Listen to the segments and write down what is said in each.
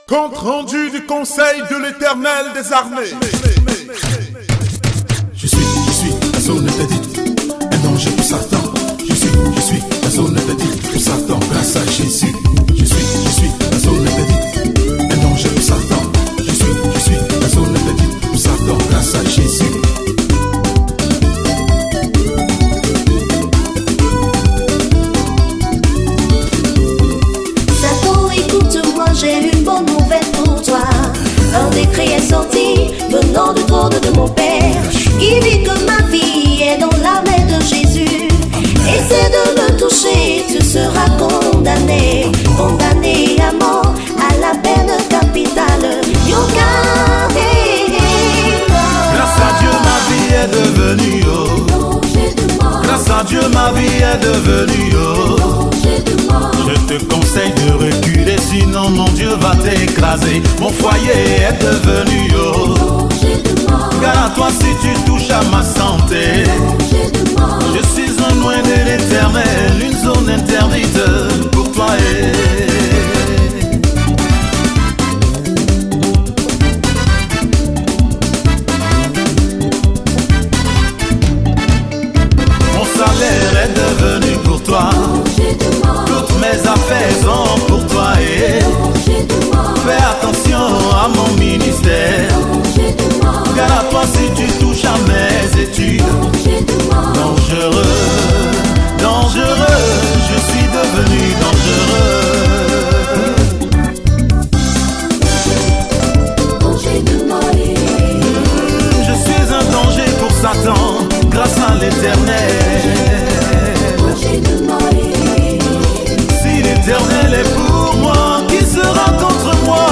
Compte rendu du Conseil de l'Éternel des armées. Je suis la zone interdite, un danger pour Satan. Je suis la zone interdite pour Satan, grâce à Jésus. Je suis la zone interdite, un danger pour Satan. Je suis la zone interdite pour Satan, grâce à Jésus. Satan, écoute-moi, j'ai une bonne nouvelle pour toi. Un décret est sorti venant du trône de mon Père, qui dit que ma vie est dans la main de Jésus. Essaie de le toucher, tu seras condamné, condamné à mort, à la peine capitale. Grâce à Dieu ma vie est devenue grâce à Dieu ma vie est devenue Je te conseille de reculer, sinon mon Dieu va t'écraser. Mon foyer est devenu Garde-toi si tu touches à ma santé. Je suis un loin de l'Éternel, une zone interdite pour toi. Mon salaire est devenu pour toi. Toutes mes affaires sont pour toi. Fais attention à mon ministère. Garde-toi si tu touches à mes études. Dangereux, dangereux, je suis devenu dangereux. Je suis un danger pour Satan, grâce à l'Éternel. Si l'Éternel est pour moi, qui sera contre moi?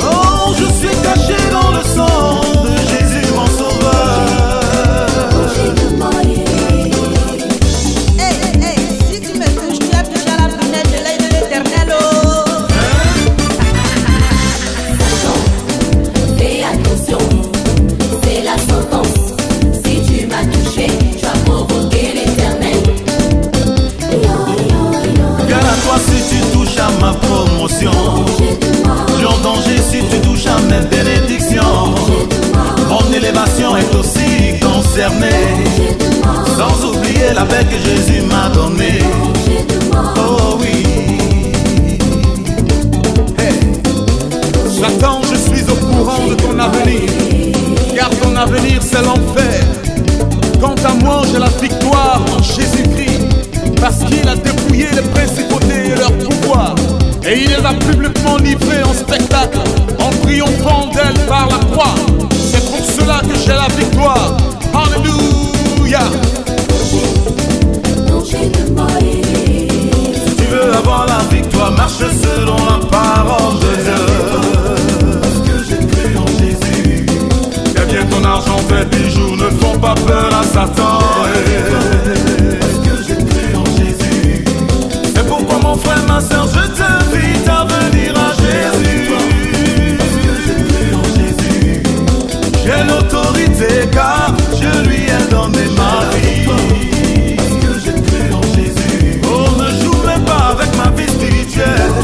Oh, je suis caché dans le sang de Jésus mon sauveur. Hey, si tu me touches, tu as touché à la prunelle de l'œil de l'Éternel. Fais attention, c'est la sentence. Si tu m'as touché, tu as provoqué l'Éternel. Garde-toi si tu touches à ma promotion. Tu es en danger si tu touches à mes bénédictions. Mon élévation est aussi concernée. Sans oublier la paix que Jésus m'a donnée. Oh oui. Hey. Satan, je suis au courant de ton avenir, car ton avenir c'est l'enfer. Quant à moi, j'ai la victoire en Jésus-Christ, parce qu'il a dépouillé les principautés et leurs pouvoirs, et il les a publiquement livrés en spectacle, en triomphant d'elles par la croix. C'est pour cela que j'ai la victoire. Alléluia. Si tu veux avoir la victoire, marche selon la parole de Dieu. Parce que j'ai cru en Jésus. Eh bien ton argent, tes bijoux ne font pas peur à Satan. Parce que j'ai cru en Jésus. C'est pourquoi mon frère, ma soeur, je t'invite à venir à Jésus. Parce que j'ai cru en Jésus. J'ai l'autorité car je lui ai donné ma vie. Parce que j'ai cru en Jésus. Oh, ne joue même pas avec ma vie spirituelle.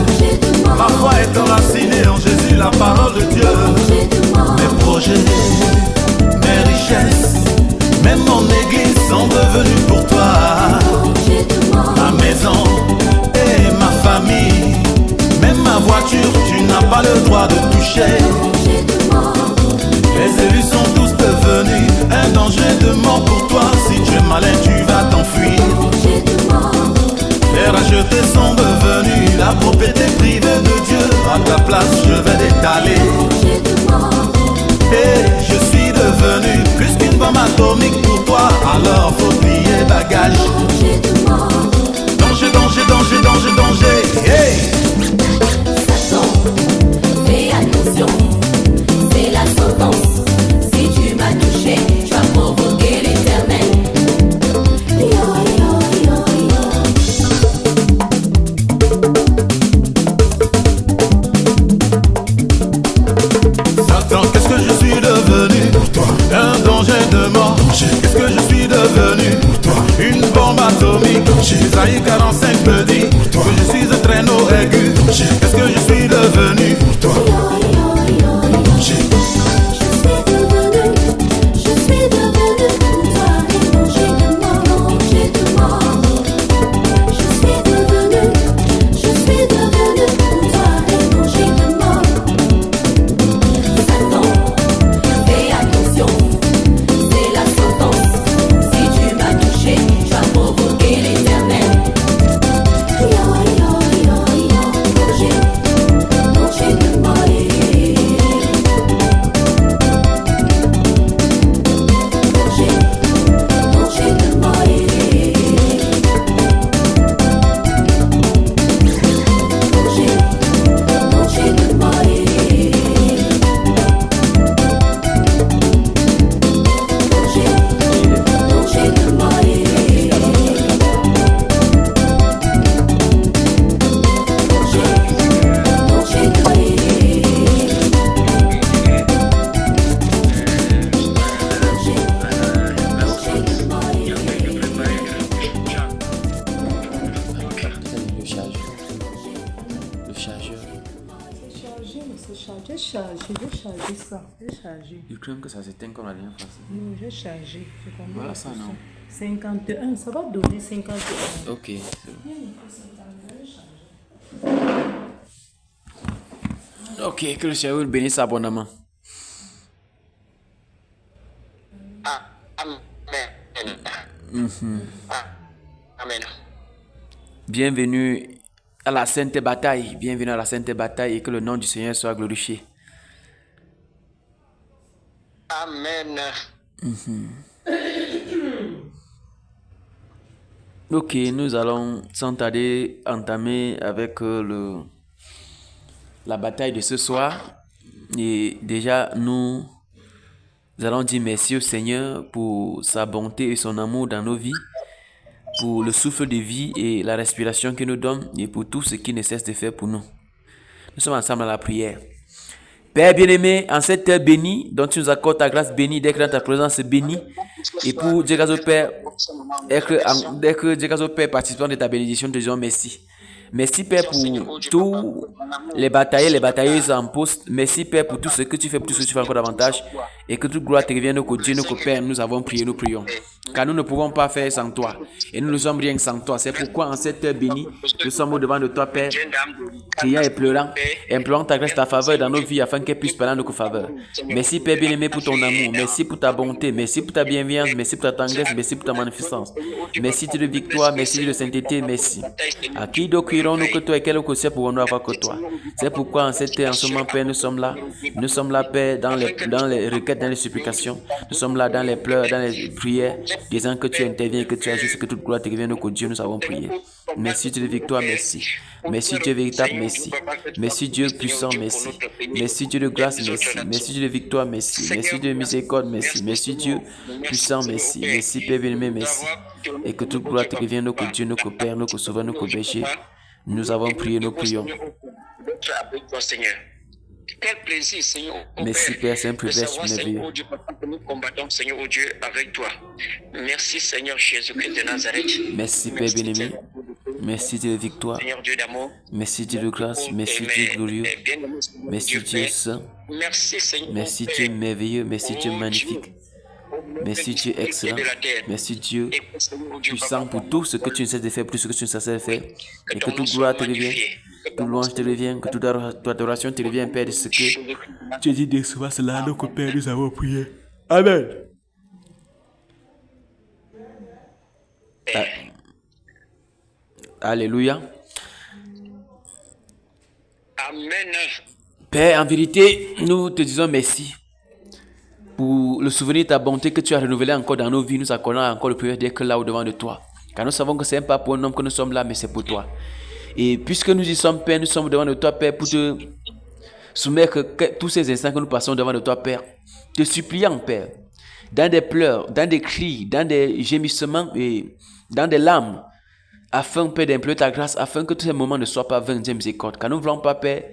Ma foi est enracinée en Jésus, la parole de Dieu. Mes projets, mes richesses, même mon église sont devenus pour toi. Ma maison et ma famille, même ma voiture, tu n'as pas le droit de toucher. Les élus sont tous devenus un danger de mort pour toi. Si tu es malin, tu vas t'enfuir. Les rachetés sont devenus la propriété privée de Dieu. À ta place, je vais l'étaler. Et je suis devenu plus qu'une bombe atomique pour toi. Alors faut plier bagage. Danger, danger, danger, danger, danger. Hey! Satan, fais attention, c'est la sentence. Si tu m'as touché, tu as provoqué l'Éternel. Satan, qu'est-ce que je suis devenu pour toi? Un danger de mort. Qu'est-ce que je suis devenu pour toi? Une bombe atomique. Isaïe 45 me dit toi. Que je suis un traîneau aigu. Qu'est-ce que je suis devenu Pour toi. Danger. Je suis devenue pour toi et manger de mort. Je suis devenue pour toi et manger de mort. Satan, fais attention, c'est la sentence. Si tu m'as touché, tu as provoqué l'Éternel. Manger de mort. charger ça. J'ai chargé. Je crains que ça s'éteigne comme la dernière fois. Non, j'ai chargé. C'est combien? Voilà ça, non? 51, ça va donner 51. Ok, c'est bon. Ok, que le Seigneur bénisse abondamment. Amen. Bienvenue à la sainte bataille. Bienvenue à la sainte bataille et que le nom du Seigneur soit glorifié. Amen. Ok, nous allons sans tarder entamer avec la bataille de ce soir. Et déjà, nous allons dire merci au Seigneur pour sa bonté et son amour dans nos vies, pour le souffle de vie et la respiration qu'il nous donne et pour tout ce qu'il ne cesse de faire pour nous. Nous sommes ensemble à la prière. Père bien-aimé, en cette heure bénie, dont tu nous accordes ta grâce bénie, dès que dans ta présence bénie, et pour Dieu grâce au Père, dès que Dieu grâce au Père participant de ta bénédiction, te disons merci. Merci Père pour tous les batailleux, les batailleuses en poste. Merci Père pour tout ce que tu fais, pour tout ce que tu fais encore davantage. Et que toute gloire te revienne au Dieu, notre Père. Nous avons prié, nous prions. Car nous ne pouvons pas faire sans toi. Et nous ne sommes rien sans toi. C'est pourquoi en cette heure bénie, nous sommes au devant de toi Père, criant et pleurant, implorant ta grâce, ta faveur dans nos vies afin qu'elle puisse parler en notre faveur. Merci Père bien-aimé pour ton amour. Merci pour ta bonté. Merci pour ta bienveillance. Merci pour ta tendresse. Merci pour ta magnificence. Merci Dieu de victoire. Merci Dieu de sainteté. Merci. À qui donc crierons-nous que toi et quel autre ciel pourrons-nous avoir que toi? C'est pourquoi en ce moment Père, nous sommes là. Nous sommes là Père dans les requêtes, dans les supplications. Nous sommes là dans les pleurs, dans les prières, disant que tu interviens, que tu agis, que toute gloire te revienne au Dieu. Nous avons prié. Merci Dieu de victoire, merci. Merci Dieu véritable, merci. Merci Dieu puissant, merci. Merci Dieu de grâce, merci. Merci Dieu de victoire, merci. Merci Dieu de miséricorde, merci. Merci Dieu puissant, merci. Merci Père bien-aimé, merci. Et que toute gloire te revienne au Dieu, notre Père, notre Sauveur, notre berger. Nous avons prié, nous prions. Quel plaisir, Seigneur. Merci Père, c'est un privilège merveilleux. Nous combattons, Seigneur, Dieu, avec toi. Merci, Seigneur Jésus-Christ de Nazareth. Merci Père bien-aimé. Merci Dieu de victoire. Seigneur Dieu d'amour. Merci Dieu de grâce. Merci Dieu glorieux. Merci Dieu saint. Merci, Seigneur. Merci Dieu merveilleux. Merci Dieu magnifique. Merci Dieu excellent. Merci Dieu puissant pour tout ce que tu ne sais de faire, plus ce que tu ne sais de faire. Et que toute gloire te revienne, toute louange te revienne, que toute adoration te revienne, Père, de ce que tu dis de souvent cela, notre Père, nous avons prié. Amen. Alléluia. Amen. Père, en vérité, nous te disons merci pour le souvenir de ta bonté que tu as renouvelé encore dans nos vies. Nous accordons encore le privilège d'être là au-devant de toi. Car nous savons que ce n'est pas pour un homme que nous sommes là, mais c'est pour toi. Et puisque nous y sommes, Père, nous sommes au devant de toi, Père, pour te soumettre tous ces instants que nous passons devant de toi, Père. Te suppliant, Père, dans des pleurs, dans des cris, dans des gémissements et dans des larmes, afin, Père, d'implorer ta grâce, afin que tous ces moments ne soient pas vains, Dieu miséricorde. Car nous ne voulons pas, Père,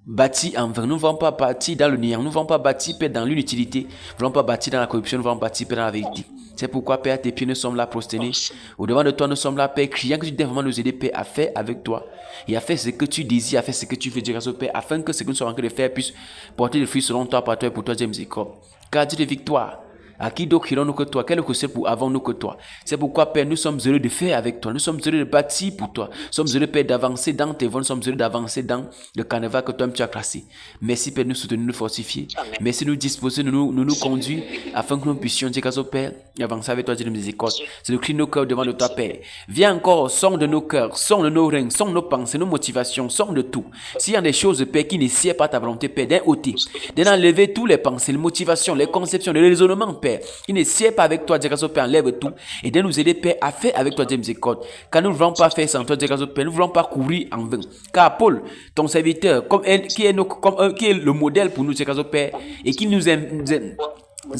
bâti en vain. Nous ne voulons pas bâtir dans le néant. Nous ne voulons pas bâtir, Père, dans l'inutilité. Nous ne voulons pas bâtir dans la corruption. Nous voulons bâtir, Père, dans la vérité. C'est pourquoi, Père, à tes pieds, nous sommes là prosternés. Au-devant de toi, nous sommes là, Père, criant que tu dois vraiment nous aider, Père, à faire avec toi. Et à faire ce que tu désires, à faire ce que tu veux dire, Père, afin que ce que nous sommes en train de faire puisse porter le fruit selon toi, par toi et pour toi, Dieu miséricorde. Car Dieu de victoire. À qui d'autre irons-nous que toi? Quel conseil pour avons-nous que toi? C'est pourquoi, Père, nous sommes heureux de faire avec toi. Nous sommes heureux de bâtir pour toi. Nous sommes heureux, Père, d'avancer dans tes voies. Nous sommes heureux d'avancer dans le carnaval que toi-même tu as classé. Merci, Père, de nous soutenir, nous fortifier. Merci de nous disposer, de nous conduire afin que nous puissions, Dieu, Père, avancer avec toi, Dieu de miséricorde. C'est le cri de nos cœurs devant de toi, Père. Viens encore, sonne de nos cœurs, sonne de nos reins, sonne de nos pensées, nos motivations, sonne de tout. S'il y a des choses, Père, qui ne sied pas ta volonté, Père, d'un ôter, d'enlever tous les pensées, les motivations, les conceptions, les raisonnements, Père, qui ne sied pas avec toi, Dieu, Père, enlève tout et de nous aider, Père, à faire avec toi, Dieu miséricorde. Car nous ne voulons pas faire sans toi, Dieu, Père, nous ne voulons pas courir en vain. Car Paul, ton serviteur, qui est le modèle pour nous, Dieu, Père, et qui nous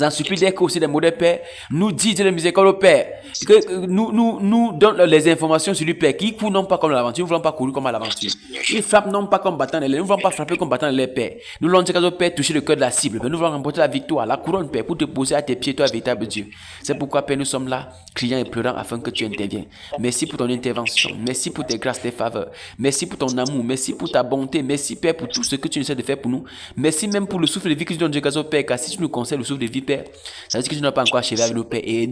en supplie d'être aussi des modèles, Père, nous dit, Dieu, le miséricorde, Père, que nous donne les informations sur lui, Père, qui court non pas comme l'aventure, nous ne voulons pas courir comme à l'aventure. Il frappe non pas comme battant de l'air, nous ne voulons pas frapper comme battant de l'air, Père. Nous voulons, Dieu, Père, toucher le cœur de la cible, Père. Nous voulons remporter la victoire, la couronne, Père, pour te poser à tes pieds, toi, véritable Dieu. C'est pourquoi, Père, nous sommes là, criant et pleurant afin que tu interviennes. Merci pour ton intervention, merci pour tes grâces, tes faveurs, merci pour ton amour, merci pour ta bonté, merci, Père, pour tout ce que tu essaies de faire pour nous. Merci même pour le souffle de vie que tu donnes, Dieu, Père, car si tu nous conseilles le souffle de vie, Père, ça veut dire que tu n'as pas encore achevé avec nous, Père. Et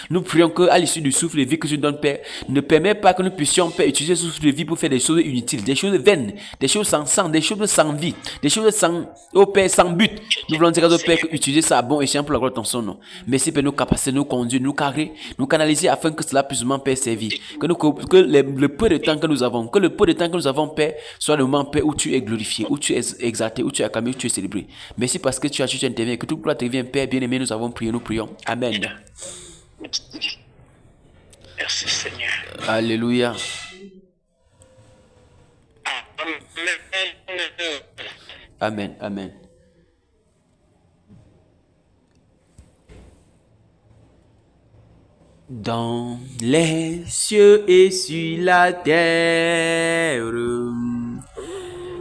nous prions qu'à l'issue du souffle de vie que tu donnes, Père, ne permets pas que nous puissions, Père, utiliser ce souffle de vie pour faire des choses inutiles, des choses vaines, des choses sans sens, des choses sans vie, des choses sans, oh Père, sans but. Nous voulons dire, Père, que utiliser ça à bon escient pour la gloire de ton son nom. Merci, Père, nous capaciter, nous conduire, nous carrer, nous canaliser afin que cela puisse, Père, servir. Que le peu de temps que nous avons, Père, soit le moment, Père, où tu es glorifié, où tu es exalté, où tu es acclamé, où tu es célébré. Merci parce que tu as juste intervenu, que toute gloire te revient, Père, bien-aimé, nous avons prié, nous prions. Amen. Merci Seigneur. Alléluia. Amen. Amen. Dans les cieux et sur la terre,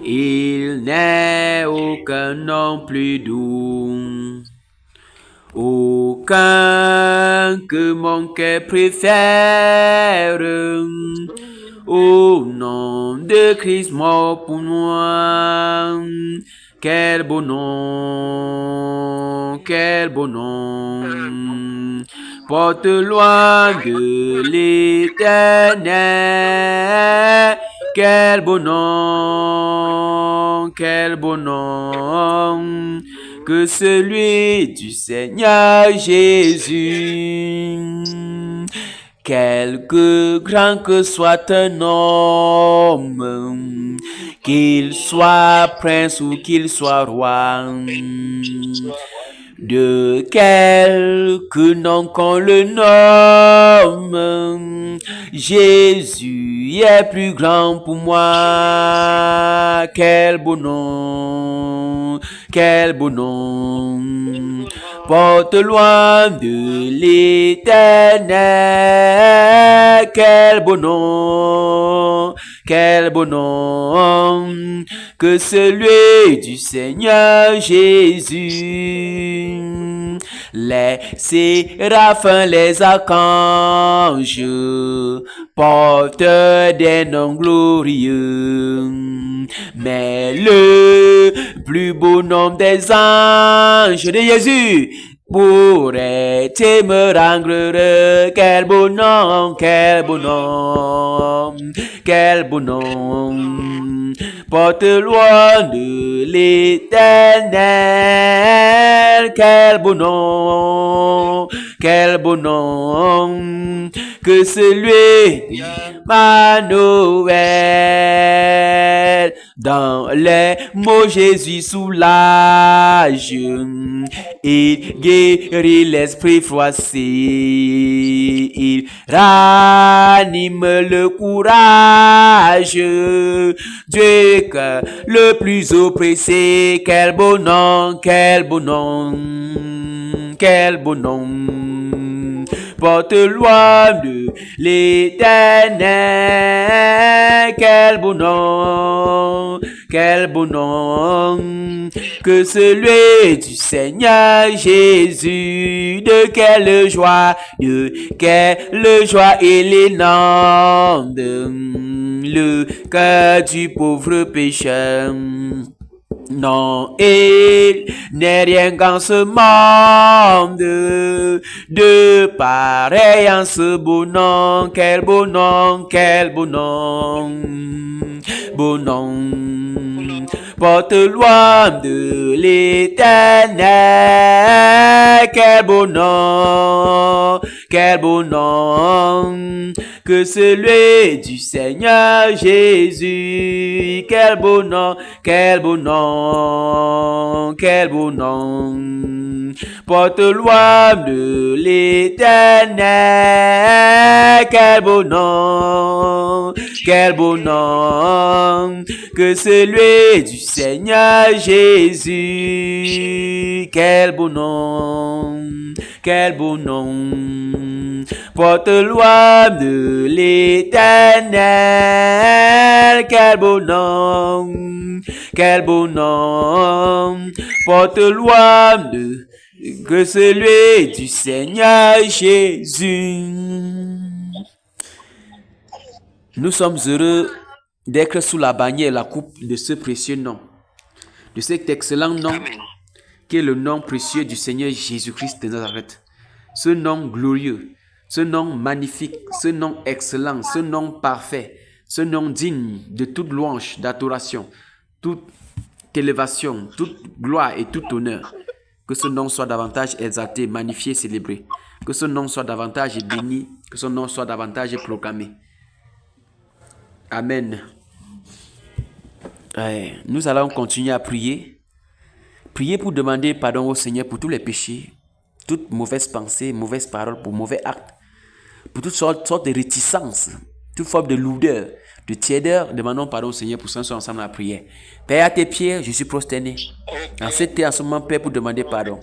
il n'est aucun nom plus doux, aucun que mon cœur préfère, au nom de Christ mort pour moi. Quel beau nom, quel beau nom, porte loin de l'éternel. Quel beau nom, que celui du Seigneur Jésus. Quelque grand que soit un homme, qu'il soit prince ou qu'il soit roi, de quelque nom qu'on le nomme, Jésus est plus grand pour moi. Quel beau nom, porte loin de l'éternel. Quel beau nom, que celui du Seigneur Jésus. Les séraphins, les archanges portent des noms glorieux, mais le plus beau nom des anges de Jésus pourrait me rendre heureux. Quel beau nom, porte loin de l'éternel. Quel beau nom, que celui d'Emmanuel. Dans les mots Jésus soulage, il guérit l'esprit froissé, il ranime le courage. Dieu que le plus oppressé. Quel beau nom, porte loin de l'éternel. Quel beau quel beau nom que celui du Seigneur Jésus. De quelle joie il inonde le cœur du pauvre pécheur. Non, il n'est rien qu'en ce monde de pareil en ce beau nom. Quel beau nom, quel beau nom, beau nom. Porte loin de l'Éternel. Quel beau nom que celui du Seigneur Jésus. Quel beau nom, quel beau nom, quel beau nom. Porte loin de l'Éternel. Quel beau nom que celui du Seigneur Jésus. Quel beau nom, quel beau nom. Porte loin de l'Éternel. Quel beau nom, porte loin de que celui du Seigneur Jésus. Nous sommes heureux d'être sous la bannière et la coupe de ce précieux nom, de cet excellent nom qui est le nom précieux du Seigneur Jésus-Christ de Nazareth. Ce nom glorieux, ce nom magnifique, ce nom excellent, ce nom parfait, ce nom digne de toute louange, d'adoration, toute élévation, toute gloire et tout honneur. Que ce nom soit davantage exalté, magnifié, célébré. Que ce nom soit davantage béni, que ce nom soit davantage proclamé. Amen. Nous allons continuer à prier. Prier pour demander pardon au Seigneur pour tous les péchés, toute mauvaise pensée, mauvaise parole, pour mauvais actes, pour toutes sortes de réticences, toute forme de lourdeur, de tiédeur. Demandons pardon au Seigneur pour ça, nous sommes ensemble à la prière. Père, à tes pieds, je suis prosterné. En ce moment, Père, pour demander pardon.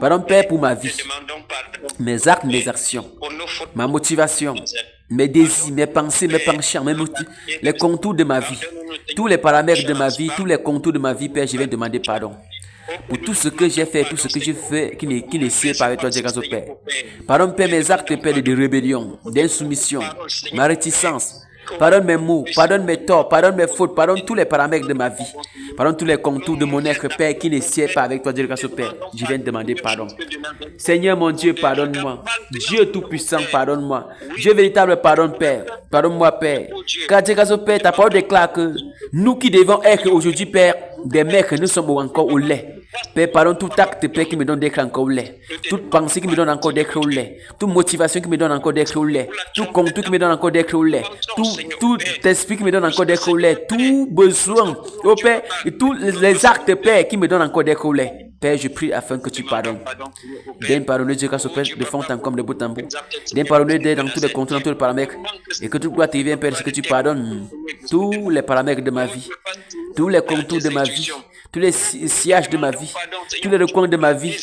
Pardon, Père, pour ma vie, mes actes, mes actions, ma motivation, mes désirs, mes pensées, mes penchants, mes motifs, les contours de ma vie, tous les paramètres de ma vie, tous les contours de ma vie, Père, je vais demander pardon. Pour tout ce que j'ai fait, tout ce que je fais qui ne sied pas avec toi, Dieu grâce au Père. Pardonne, Père, mes actes, Père, de rébellion, d'insoumission, ma réticence. Pardonne mes mots, pardonne mes torts, pardonne mes fautes, pardonne tous les paramètres de ma vie. Pardonne tous les contours de mon être, Père, qui ne sied pas avec toi, Dieu grâce au Père. Je viens de demander pardon. Seigneur mon Dieu, pardonne-moi. Dieu Tout-Puissant, pardonne-moi. Dieu véritable, pardonne, Père. Pardonne-moi, Père. Car Dieu grâce au Père, ta parole déclare que nous qui devons être aujourd'hui, Père, des mères que nous sommes encore au lait. Père, pardonne tout acte, Père, qui me donne d'être encore au lait. Toute pensée qui me donne encore d'être au lait. Toute motivation qui me donne encore d'être au lait. Tout contour qui me donne encore d'être au lait. Tout esprit qui me donne encore d'être au lait. Tout besoin, oh Père, et tous les actes, Père, qui me donnent encore d'être au lait. Père, je prie afin que tu pardonnes. Donne pardonner Dieu grâce au Père de fond en comble, de bout en bout. Donne pardonner Dieu dans tous les contours, dans tous les paramètres. Et que toute gloire te vienne, Père, c'est que tu pardonnes tous les paramètres de ma vie. Tous les contours de ma vie. Tous les sillages de ma vie, tous les recoins de ma vie,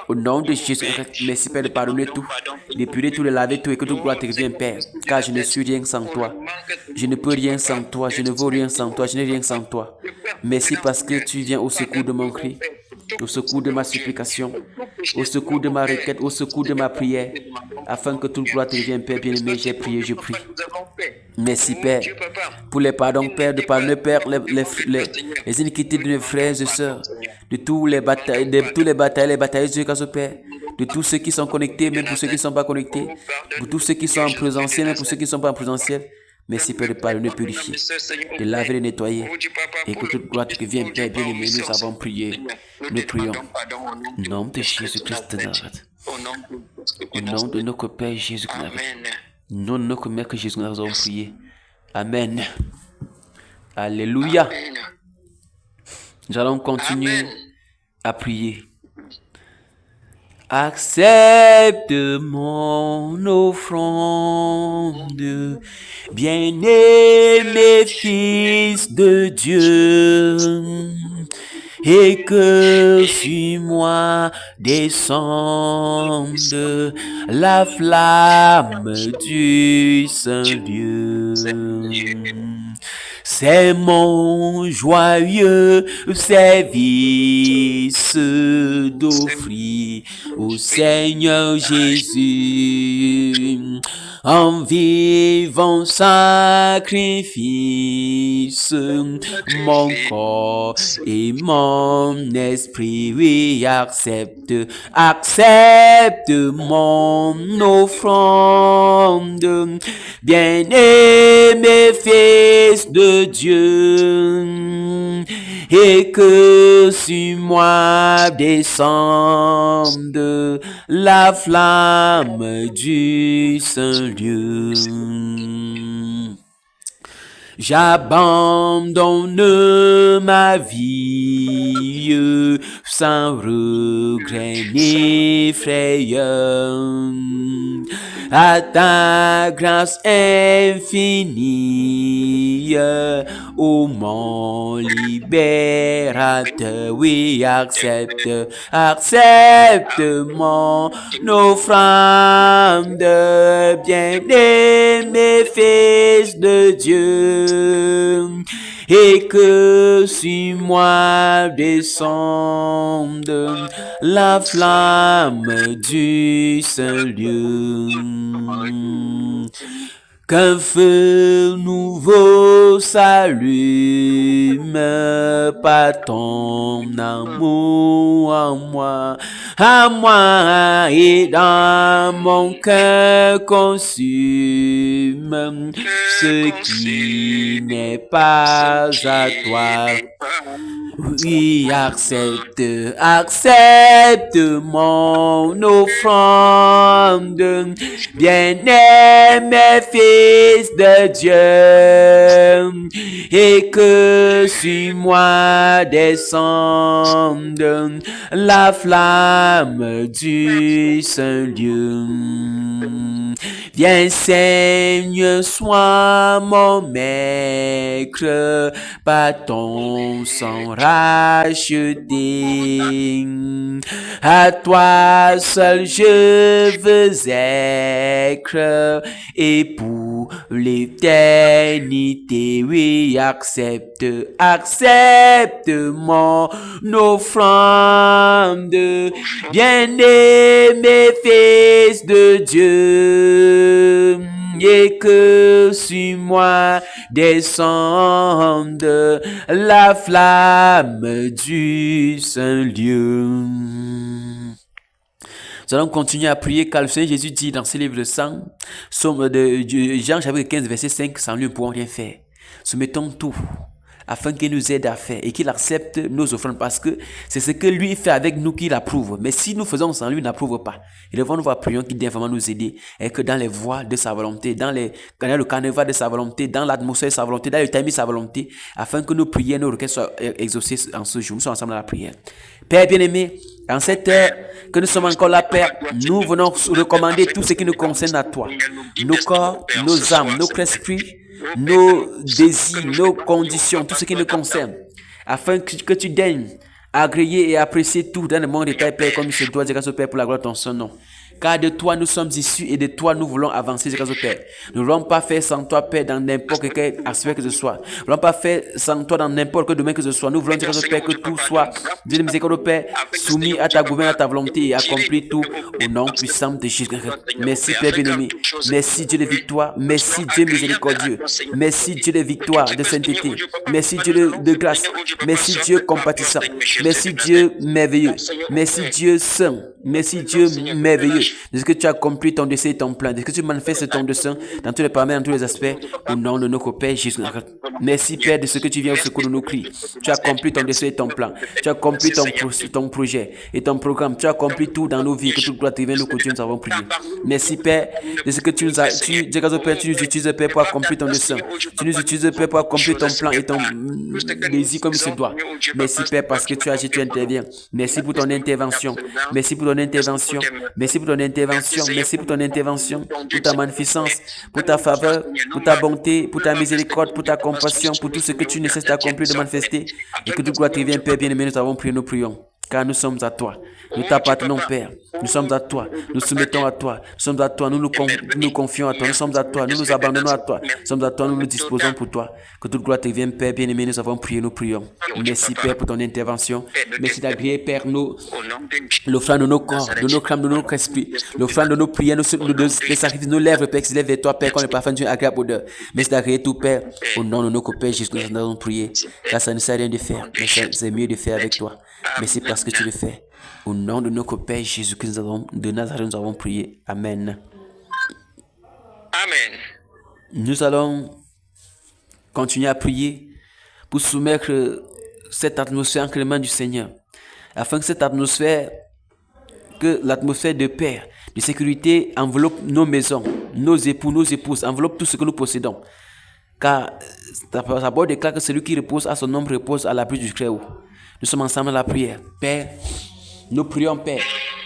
au nom de Jésus, merci Père de pardonner tout, d'épurer tout, de laver tout et que toute gloire te revienne, Père, car je ne suis rien sans toi, je ne peux rien sans toi, je ne vaux rien sans toi, je n'ai rien sans toi. Merci parce que tu viens au secours de mon cri, au secours de ma supplication, au secours de ma requête, au secours de ma prière, afin que toute gloire te revienne, Père bien-aimé, j'ai prié, je prie. Merci Père, pour les pardons, Père, de pardonner, Père, les iniquités de mes frères et sœurs, de tous les batailles, les batailles de grâce au Père, de tous ceux qui sont connectés, même pour ceux qui ne sont pas connectés, pour tous ceux qui sont en présentiel, même pour ceux qui ne sont pas en présentiel. Merci Père de pardonner, purifier, de laver, de nettoyer, et que toute gloire te vienne, Père bien-aimé, nous avons prié, nous prions. Au nom de Jésus-Christ de Nazareth, au nom de notre Père Jésus-Christ de Nazareth, au nom de notre Mère que Jésus, nous avons prié. Amen. Alléluia. Nous allons continuer à prier. Accepte mon offrande, bien-aimé Fils de Dieu, et que sur moi descende la flamme du Saint-Dieu. C'est mon joyeux service d'offrir au Seigneur Jésus un vivant sacrifice, mon corps et mon esprit, oui, accepte mon offrande, bien-aimé fils de Dieu, et que sur moi descende la flamme du Saint-Lieu. J'abandonne ma vie sans regret ni frayeur à ta grâce infinie, ô mon libérateur, oui, accepte mon offrande, bien-aimé fils de Dieu, et que sur moi descende la flamme du Saint-Lieu. Qu'un feu nouveau s'allume par ton amour en moi et dans mon cœur consume ce qui n'est pas à toi. Oui, accepte mon offrande, bien-aimé fils de Dieu, et que sur moi descende la flamme du Saint-Lieu. Viens Seigneur, sois mon maître, par ton sang racheté. À toi seul je veux être, et pour l'éternité, oui, accepte mon offrande, bien-aimé fils de Dieu, et que sur moi descende la flamme du Saint-Lieu. Nous allons continuer à prier car le Seigneur Jésus dit dans ce livre de sang, de Jean chapitre 15 verset 5, sans lui nous ne pourrons rien faire. Soumettons tout afin qu'il nous aide à faire et qu'il accepte nos offrandes, parce que c'est ce que lui fait avec nous qu'il approuve. Mais si nous faisons sans lui, il n'approuve pas. Et devant nous voir, prions qu'il vienne vraiment nous aider, et que dans les voies de sa volonté, dans le carnaval de sa volonté, dans l'atmosphère de sa volonté, dans le timing de sa volonté, afin que nos prières, nos requêtes soient exaucées en ce jour. Nous sommes ensemble dans la prière. Père bien-aimé, en cette heure que nous sommes encore là, Père, nous venons recommander tout ce qui nous concerne à toi. Nos corps, nos âmes, nos esprits, nos désirs, nos conditions, tout ce qui nous concerne, afin que tu daignes agréer et apprécier tout dans le monde de ta Père, comme il se doit, grâce au Père, pour la gloire de ton Saint nom. Car de toi nous sommes issus et de toi nous voulons avancer, grâce au Père. Nous ne voulons pas faire sans toi, Père, dans n'importe quel aspect que ce soit. Nous ne voulons pas faire sans toi dans n'importe quel domaine que ce soit. Nous voulons, grâce au Père, que tout soit, Dieu de miséricorde, Père, soumis à ta gouverne, à ta volonté et accompli tout au nom puissant de Jésus. Merci, Père bien-aimé. Merci, Dieu de victoire. Merci, Dieu miséricordieux. Merci, Dieu de victoire, de sainteté. Merci, Dieu de grâce. Merci, Dieu compatissant. Merci, Dieu merveilleux. Merci, Dieu saint. Merci, Dieu merveilleux. De ce que tu as accompli ton dessein et ton plan, de ce que tu manifestes ton dessein dans tous les paramètres, dans tous les aspects, au nom de notre Père Jésus. Merci, Père, de ce que tu viens au secours de nos cris. Tu as accompli ton dessein et ton plan. Tu as accompli ton projet et ton programme. Tu as accompli tout dans nos vies, que tout doit te nous continuons, nous avons prié. Merci, Père, de ce que tu nous as. Père, tu nous utilises, Père, pour accomplir ton dessein. Tu nous utilises, Père, pour accomplir ton plan et ton désir comme il se doit. Merci, Père, parce que tu agis, tu interviens. Merci pour ton intervention. Merci pour ton intervention. Merci pour ton intervention, merci pour ton intervention, pour ta magnificence, pour ta faveur, pour ta bonté, pour ta miséricorde, pour ta compassion, pour tout ce que tu ne cesses d'accomplir, de manifester, et que toute gloire te vienne, Père bien-aimé, nous avons prié, nous prions. car nous sommes à toi. Nous t'appartenons, Père. Nous sommes à toi. Nous soumettons à toi. Nous sommes à toi. Nous confions à toi. Nous sommes à toi. Nous nous abandonnons à toi. Nous sommes à toi. Nous nous disposons pour toi. Que toute gloire te vienne, Père bien-aimé. Nous avons prié, nous prions. Merci, Père, pour ton intervention. Merci d'agréer, Père, l'offrande de nos corps, de nos crânes, de nos esprits, l'offrande de nos prières, les sacrifices de nos lèvres, Père, qui s'élèvent vers toi, Père, comme le parfum d'une agréable odeur. Merci d'agréer tout, Père, au nom de nos copains, Jésus, nous avons prié. Car ça ne sert à rien de faire, mais c'est mieux de faire avec toi. Merci parce que tu le fais. Au nom de nos copains, Jésus-Christ de Nazareth, nous avons prié. Amen. Amen. Nous allons continuer à prier pour soumettre cette atmosphère entre les mains du Seigneur. Afin que cette atmosphère, que l'atmosphère de paix, de sécurité enveloppe nos maisons, nos époux, nos épouses, enveloppe tout ce que nous possédons. Car sa parole déclare que celui qui repose à son ombre repose à l'abri du Très-Haut. Nous sommes ensemble à la prière. Père, nous prions, Père,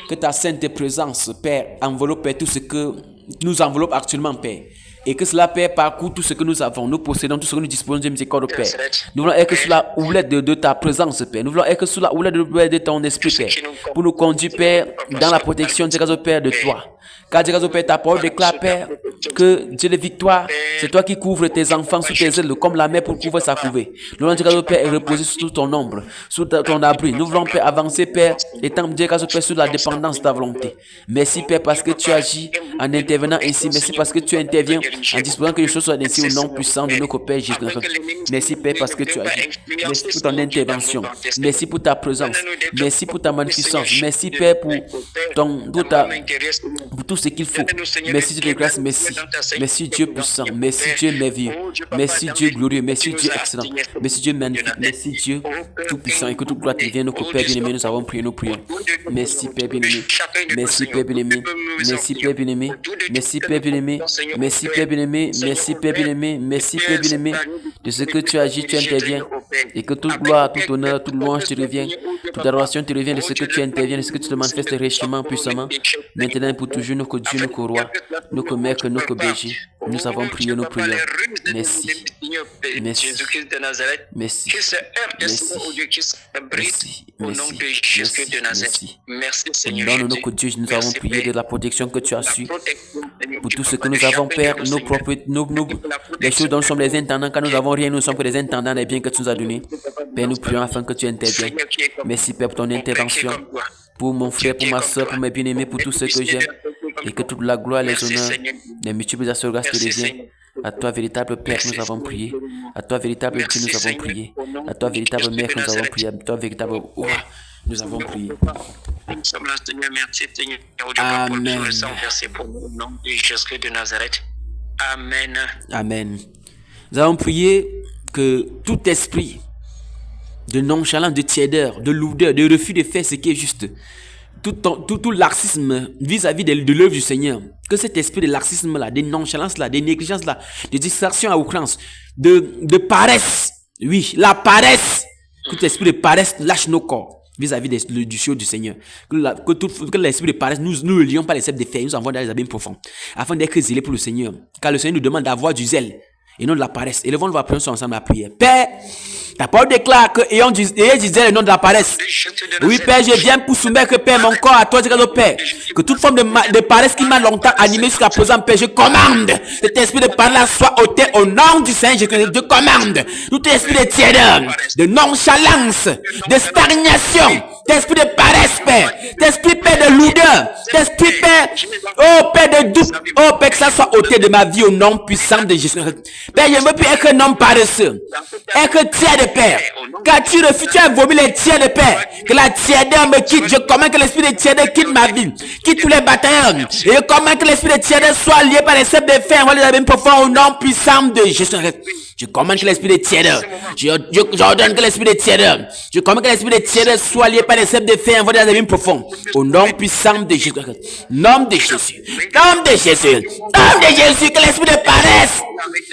que ta sainte présence, Père, enveloppe tout ce que nous enveloppe actuellement, Père. Et que cela, Père, parcourt tout ce que nous avons, nous possédons, tout ce que nous disposons de miséricorde, Père. Nous voulons être sous la houlette de ta présence, Père. Nous voulons être sous la houlette de ton esprit, Père. Pour nous conduire, Père, dans la protection, Père, de toi. Car Père, ta parole déclare, Père, que Dieu de victoire, c'est toi qui couvres tes enfants sous tes ailes, comme la mer pour couvrir sa couvée. Nous voulons, Père, reposer sous ton ombre, sous ton abri. Nous voulons, Père, avancer, Père, étant Père, sous la dépendance de ta volonté. Merci, Père, parce que tu agis en intervenant ainsi. Merci parce que tu interviens en disposant que les choses soient ainsi au nom puissant de nos copains Jésus. Merci, Père, parce que tu agis. Merci pour ton intervention. Merci pour ta présence. Merci pour ta magnificence. Merci, Père, pour tout ce qu'il faut. Merci Dieu de grâce, merci. Merci Dieu puissant, merci Dieu merveilleux, merci Dieu glorieux, merci Dieu excellent, merci Dieu magnifique, merci Dieu tout puissant. Et que toute gloire te vienne, nos Père bien-aimé, nous avons prié, nous prions. Merci Père bien-aimé, merci Père bien-aimé, merci Père bien-aimé, merci Père bien-aimé, merci Père bien-aimé, merci Père bien-aimé, merci Père bien-aimé, de ce que tu agis, tu interviens. Et que toute gloire, tout honneur, toute louange te revient, toute adoration te revient de ce que tu interviens, de ce que tu te manifestes richement, puissamment, maintenant et pour toujours, nous que Dieu, nous que roi, nous que maître, nous que berger. Nous avons prié, nous prions. Merci. Merci. Merci. Merci. Merci. Au nom de Jésus de Nazareth. Merci Seigneur. Au nom de notre Dieu, nous avons prié de la protection que tu as su. Pour tout ce que nous avons, Père, les choses dont nous sommes les intendants, quand nous n'avons rien, nous sommes que les intendants des biens que tu nous as donnés. Père, nous prions afin que tu interviennes. Merci, Père, pour ton intervention. Pour mon frère, pour ma soeur, pour mes bien-aimés, pour tout ce que j'aime. Et que toute la gloire, les honneurs, les multiples grâces te reviennent. À toi, véritable Père, nous avons prié. À toi, véritable Dieu, nous avons prié. À toi, véritable Mère, nous avons prié. À toi, véritable roi, nous avons prié. Amen. Amen. Amen. Nous avons prié que tout esprit de nonchalance, de tiédeur, de lourdeur, de refus de faire ce qui est juste, tout laxisme vis-à-vis de l'œuvre du Seigneur, que cet esprit de laxisme-là, de nonchalance-là, de négligence-là, de distraction à outrance, de paresse, oui, la paresse, que tout esprit de paresse lâche nos corps vis-à-vis du ciel du Seigneur. Que l'esprit de paresse, nous ne lions pas les cèpes de fer, nous envoyons dans les abîmes profonds, afin d'être zélés pour le Seigneur. Car le Seigneur nous demande d'avoir du zèle et non de la paresse. Élevons nos prières ensemble à la prière. Père, ta parole déclare que ayant du zèle et non de la paresse. Oui, Père, je viens pour soumettre, Père, mon corps à toi, Père. Que toute forme de paresse qui m'a longtemps animé jusqu'à présent, Père, je commande. Cet esprit de paresse soit ôté au nom du Seigneur. Je commande. Tout esprit de tiédeur, de nonchalance, de stagnation, d'esprit de paresse, Père. D'esprit, Père, de lourdeur. D'esprit, Père, oh, Père, de doute. Oh, Père, que ça soit ôté de ma vie au nom puissant de Jésus. Père, je ne veux plus être un homme paresseux. Être tiède, Père. Car tu refuses, tu as vomi les tièdes, Père. Que la tièdeur me quitte. Je commande que l'esprit de tièdeur quitte ma vie. Quitte tous les bataillons. Et je commande que l'esprit de tièdeur soit lié par les cèpes de fer. Envoie les abîmes profonds au nom puissant de Jésus. Je commande que l'esprit de tièdeur. J'ordonne que l'esprit de tièdeur. Je commande que l'esprit de tièdeur soit lié par les cèpes de fer. Envoie les abîmes profonds au nom puissant de Jésus. Nom de Jésus. Nom de Jésus. Nom de Jésus. Que l'esprit de paresse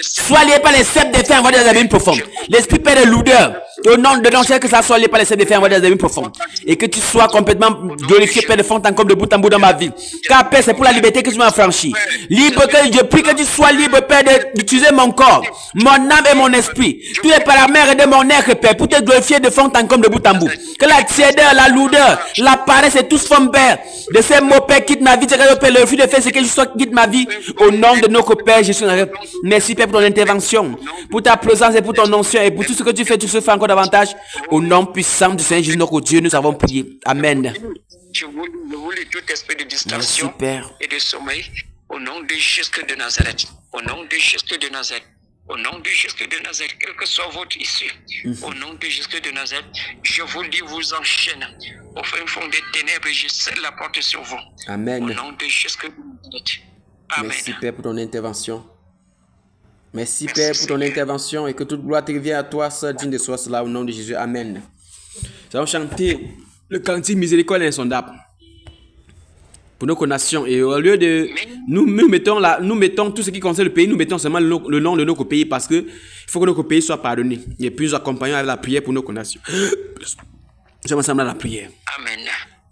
soit lié par les cèpes de fer. Envoie les abîmes profonds. L'esprit, Père, de lourdeur, Au nom de ton Seigneur, que ça soit lié par les Saints-Défunts, envoyés dans des nuits profondes. Et que tu sois complètement glorifié, Père de fond en comble, de bout en bout dans ma vie. Car Père, c'est pour la liberté que tu m'as franchi. Libre, que je prie que tu sois libre, Père, d'utiliser mon corps, mon âme et mon esprit. Tous les paramètres de mon être, Père, pour te glorifier de fond en comble, de bout en bout. Que la tiédeur, la lourdeur, la paresse et tout ce forme, Père, de ces mots, Père, quitte ma vie. Père, le refus de faire ce que je sois, quitte ma vie. Au nom de notre Père Jésus. Merci, Père, pour ton intervention, pour ta présence et pour ton onction et pour tout ce que tu fais encore davantage. Au nom puissant du Seigneur Jésus, notre Dieu, nous avons prié. Amen. Je voulais tout esprit de distraction Merci, Père. et de sommeil au nom de Jésus de Nazareth. Au nom de Jésus de Nazareth. Au nom de Jésus de Nazareth, quelle que soit votre issue, au nom de Jésus de Nazareth, je vous dis, vous enchaîne au fin fond des ténèbres et je scelle la porte sur vous. Amen. Au nom de Jésus de Nazareth. Amen. Merci, Père, pour ton intervention. Merci, Père, pour ton intervention et que toute gloire te revienne à toi, seul digne de soi, cela au nom de Jésus. Amen. Nous allons chanter le cantique miséricorde insondable pour nos nations. Et au lieu de nous mettons tout ce qui concerne le pays, nous mettons seulement le nom de notre pays parce que il faut que notre pays soit pardonné. Et puis nous accompagnons avec la prière pour nos nations. Nous sommes ensemble à la prière. Amen.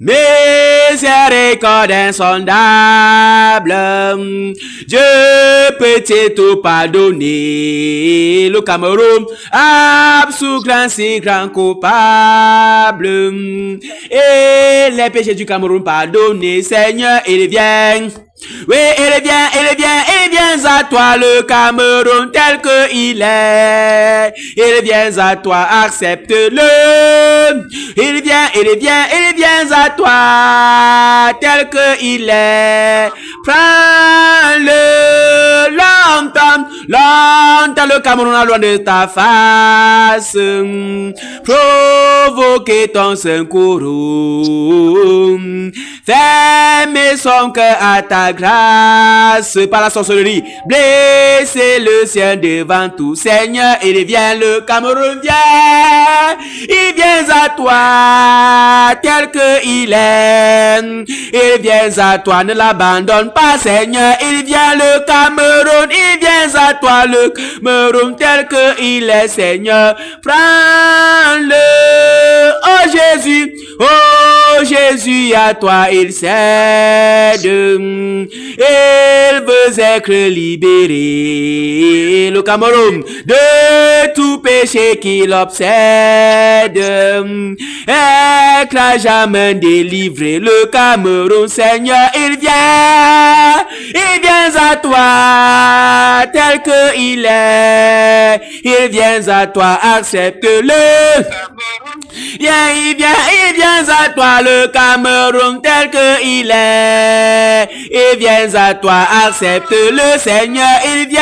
Miséricorde insondable, Dieu peut tout pardonner. Le Cameroun, absous grand, si grand coupable, et les péchés du Cameroun pardonnés. Seigneur, il vient. Oui, il vient à toi, le Cameroun tel que il est. Il vient à toi, accepte-le. Il vient à toi, tel que il est. Prends-le, longtemps le Cameroun à loin de ta face. Provoquer ton secours. Ferme son cœur à ta grâce par la sorcellerie. Blessez le ciel devant tout. Seigneur, il vient, le Cameroun vient. Il vient à toi tel que il est. Il vient à toi, ne l'abandonne pas, Seigneur. Il vient, le Cameroun. Il vient à toi, le Cameroun tel que il est, Seigneur. Prends-le, oh Jésus, à toi il cède. Il veut être libéré, le Cameroun, de tout péché qui l'obsède. Être à jamais délivré, le Cameroun, Seigneur, il vient à toi, tel que il est. Il vient à toi, accepte-le. Il vient à toi, le Cameroun tel que il est. Il vient à toi, accepte-le, Seigneur. Il vient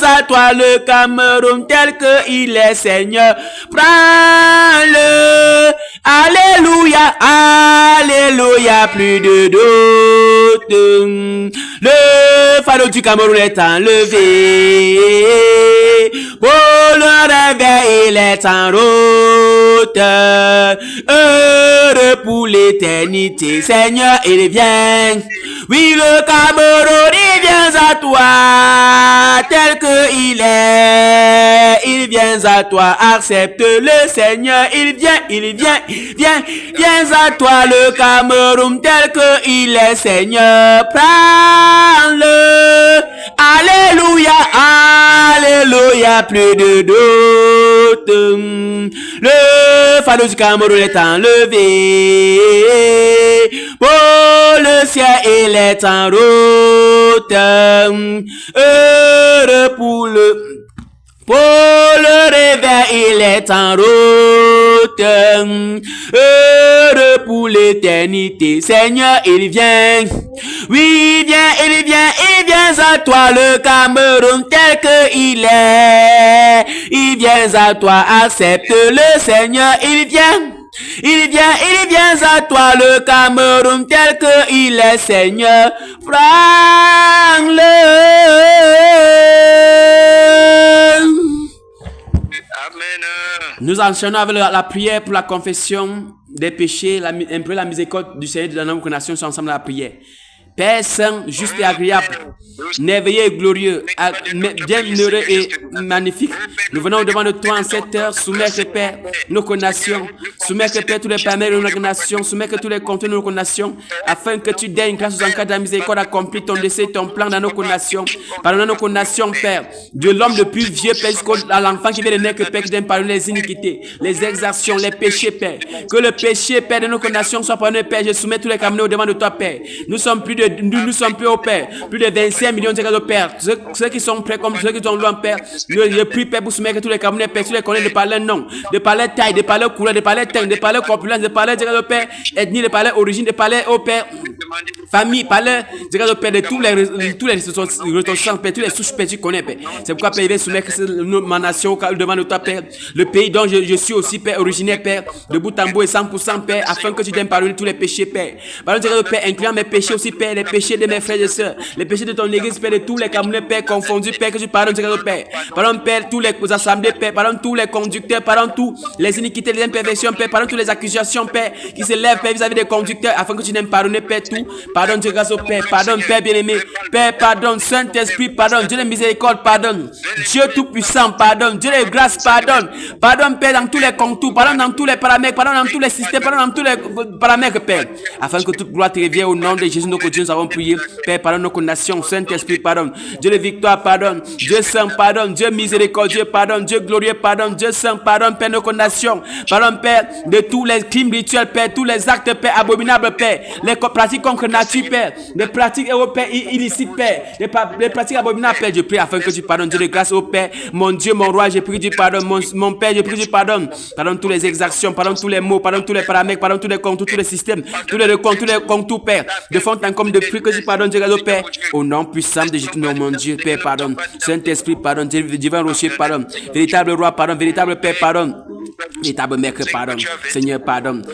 à toi, le Cameroun tel que il est, Seigneur. Prends-le. Alléluia, alléluia, plus de doute. Le fardeau du Cameroun est enlevé. Pour le réveil, il est en route. Heureux pour l'éternité, Seigneur, il vient. Oui, le Cameroun, il vient à toi, tel que il est. Il vient à toi, accepte-le, Seigneur, il vient à toi, le Cameroun, tel que il est, Seigneur, prends-le. Alléluia, alléluia, plus de doute. Le fardeau du Cameroun est enlevé. Pour le ciel, il est en route. Heureux pour le réveil, il est en route. Heureux pour l'éternité, Seigneur, il vient. Oui, il vient à toi, le Cameroun tel que il est. Il vient à toi, accepte-le, Seigneur, il vient à toi, le Cameroun tel que il est, Seigneur. Prends-le. Amen. Nous enchaînons avec la prière pour la confession des péchés, implorer la miséricorde du Seigneur de notre nation, ensemble à la prière. Père saint, juste et agréable, merveilleux et glorieux, bienheureux et magnifique. Nous venons devant de toi en cette heure, soumettre, Père, nos nations, soumettre, Père, tous les paramètres de nos nations, soumettre tous les contenus de nos nations, afin que tu daignes, grâce aux encadres de la miséricorde, accomplir ton dessein, ton plan dans nos nations. Pardonne nos nations, Père, de l'homme le plus vieux, Père, jusqu'à l'enfant qui vient de naître, Père, qui donne pardonner les iniquités, les exactions, les péchés, Père. Que le péché, Père, de nos nations soit pardonné, Père. Je soumets tous les camions au devant de toi, Père. Nous sommes plus, au Père, plus de 25 millions de Père. Ceux qui sont prêts comme ceux qui sont loin, Père. Je prie, Père, pour soumettre tous les camions, Père, tous les connaît de par leur nom, de par leur taille, de par leur couleur, de par leur teint, de par leur corpulence, de par leur Père, ethnie, de par leur origine, de par leur, oh Père, famille, par leur, Père, de tous les ressortissants, Père, tous les souches, Père, tu connais, Père. C'est pourquoi, Père, il va soumettre ma nation devant de toi, Père. Le pays dont je suis aussi, Père, originaire, Père, de bout en bout et 100%, Père, afin que tu donnes pardonner tous les péchés, Père. Pardonne, Père, incluant mes péchés aussi, Père, les péchés de mes frères et sœurs, les péchés de ton église, Père, de tous les Camerounais, Père, confondus, Père, que tu pardonnes, Père. Pardonne, Père, tous les assemblées, Père, pardonne tous les conducteurs, pardonne tous les iniquités, les imperfections, Père, pardonne toutes les accusations, Père, qui se lèvent, Père, vis-à-vis des conducteurs, afin que tu n'aimes pardonner, Père, tout. Pardonne, Dieu, grâce au Père, pardonne, Père bien-aimé, Père, pardonne, Saint-Esprit, pardonne, Dieu de miséricorde, pardonne, Dieu tout-puissant, pardonne, Dieu de grâce, pardonne, pardonne, Père, dans tous les contours, pardonne dans tous les paramètres, pardonne dans tous les systèmes, pardonne dans tous les paramètres, Père, afin que toute gloire te revienne au nom de Jésus, nos Dieu, nous avons prié, Père, pardonne nos nations, Saint-Esprit, pardonne, Dieu de victoire, pardonne, Dieu saint, pardonne, Dieu miséricordieux, pardonne, Dieu glorieux, pardonne, Dieu saint, pardonne, Père, nos nations, pardonne, Père, de tous les crimes rituels, Père, tous les actes, Père, abominables, Père, les pratiques contre nature, Père, les pratiques, Père, illicites, Père, les pratiques abominables, Père, je prie afin que tu pardonnes, Dieu de grâce, oh Père, mon Dieu, mon roi, je prie du pardon, mon Père, je prie du pardon, pardonne tous les exactions, pardonne tous les mots, pardonne tous les paramètres, pardonne tous les contours, tous les systèmes, tous les contours, Père, de fond en comme de prix que tu pardonnes, Dieu, oh Père, au nom puissant de Jésus, mon Dieu, Père, pardonne, Saint-Esprit, pardonne, divin rocher, pardonne, véritable roi, pardonne, véritable Père, pardonne, véritable maître, pardonne, Seigneur, pardonne,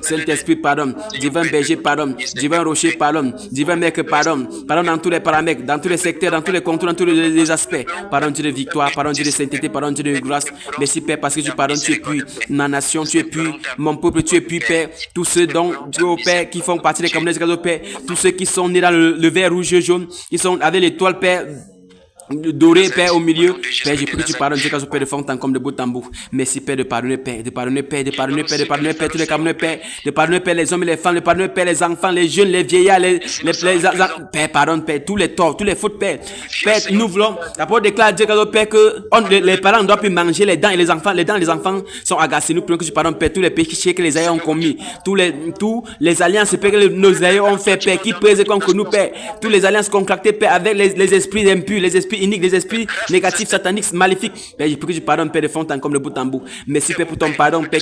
Saint-Esprit, pardonne, divin berger, pardonne, divin rocher, pardonne, divin maître, pardonne, pardonne dans tous les paramètres, dans tous les secteurs, dans tous les contours, dans tous les aspects, pardonne, Dieu de victoire, pardonne, Dieu de sainteté, pardonne, Dieu de grâce, merci, Père, parce que tu pardonnes, tu es puis ma nation, tu es puis mon peuple, tu es puis, Père, tous ceux dont, Dieu, au Père, qui font partie des communautés, au Père, tous ceux qui sont nés dans le vert, rouge, jaune, qui sont avec l'étoile, Père, doré, Père, au milieu. Père, je prie que tu pardonnes, Dieu, Père, de fond en comme de bout en bout. Merci, Père, de pardonner, Père, de pardonner, Père, de pardonner, Père, de pardonner, Père, tous les Camerounais, Père, de pardonner, Père, les hommes et les femmes, de pardonner, Père, les enfants, les jeunes, les vieillards, Père, pardonne, Père, tous les torts, tous les fautes, Père. Père, nous voulons, la parole déclare, Dieu, Père, que les parents ne doivent plus manger les dents et les enfants sont agacés. Nous prions que tu pardonnes, Père, tous les péchés que les aïeux ont commis, tous les alliances, Père, que nos aïeux ont fait, Père, qui pèsent contre nous, Père, tous les alliances contractées, Père, avec les esprits impurs, les esprits iniques, les esprits négatif, satanique, maléfique. Père, je prie que tu pardonnes, Père, de fond en comme de bout en bout. Merci, Père, pour ton pardon, Père,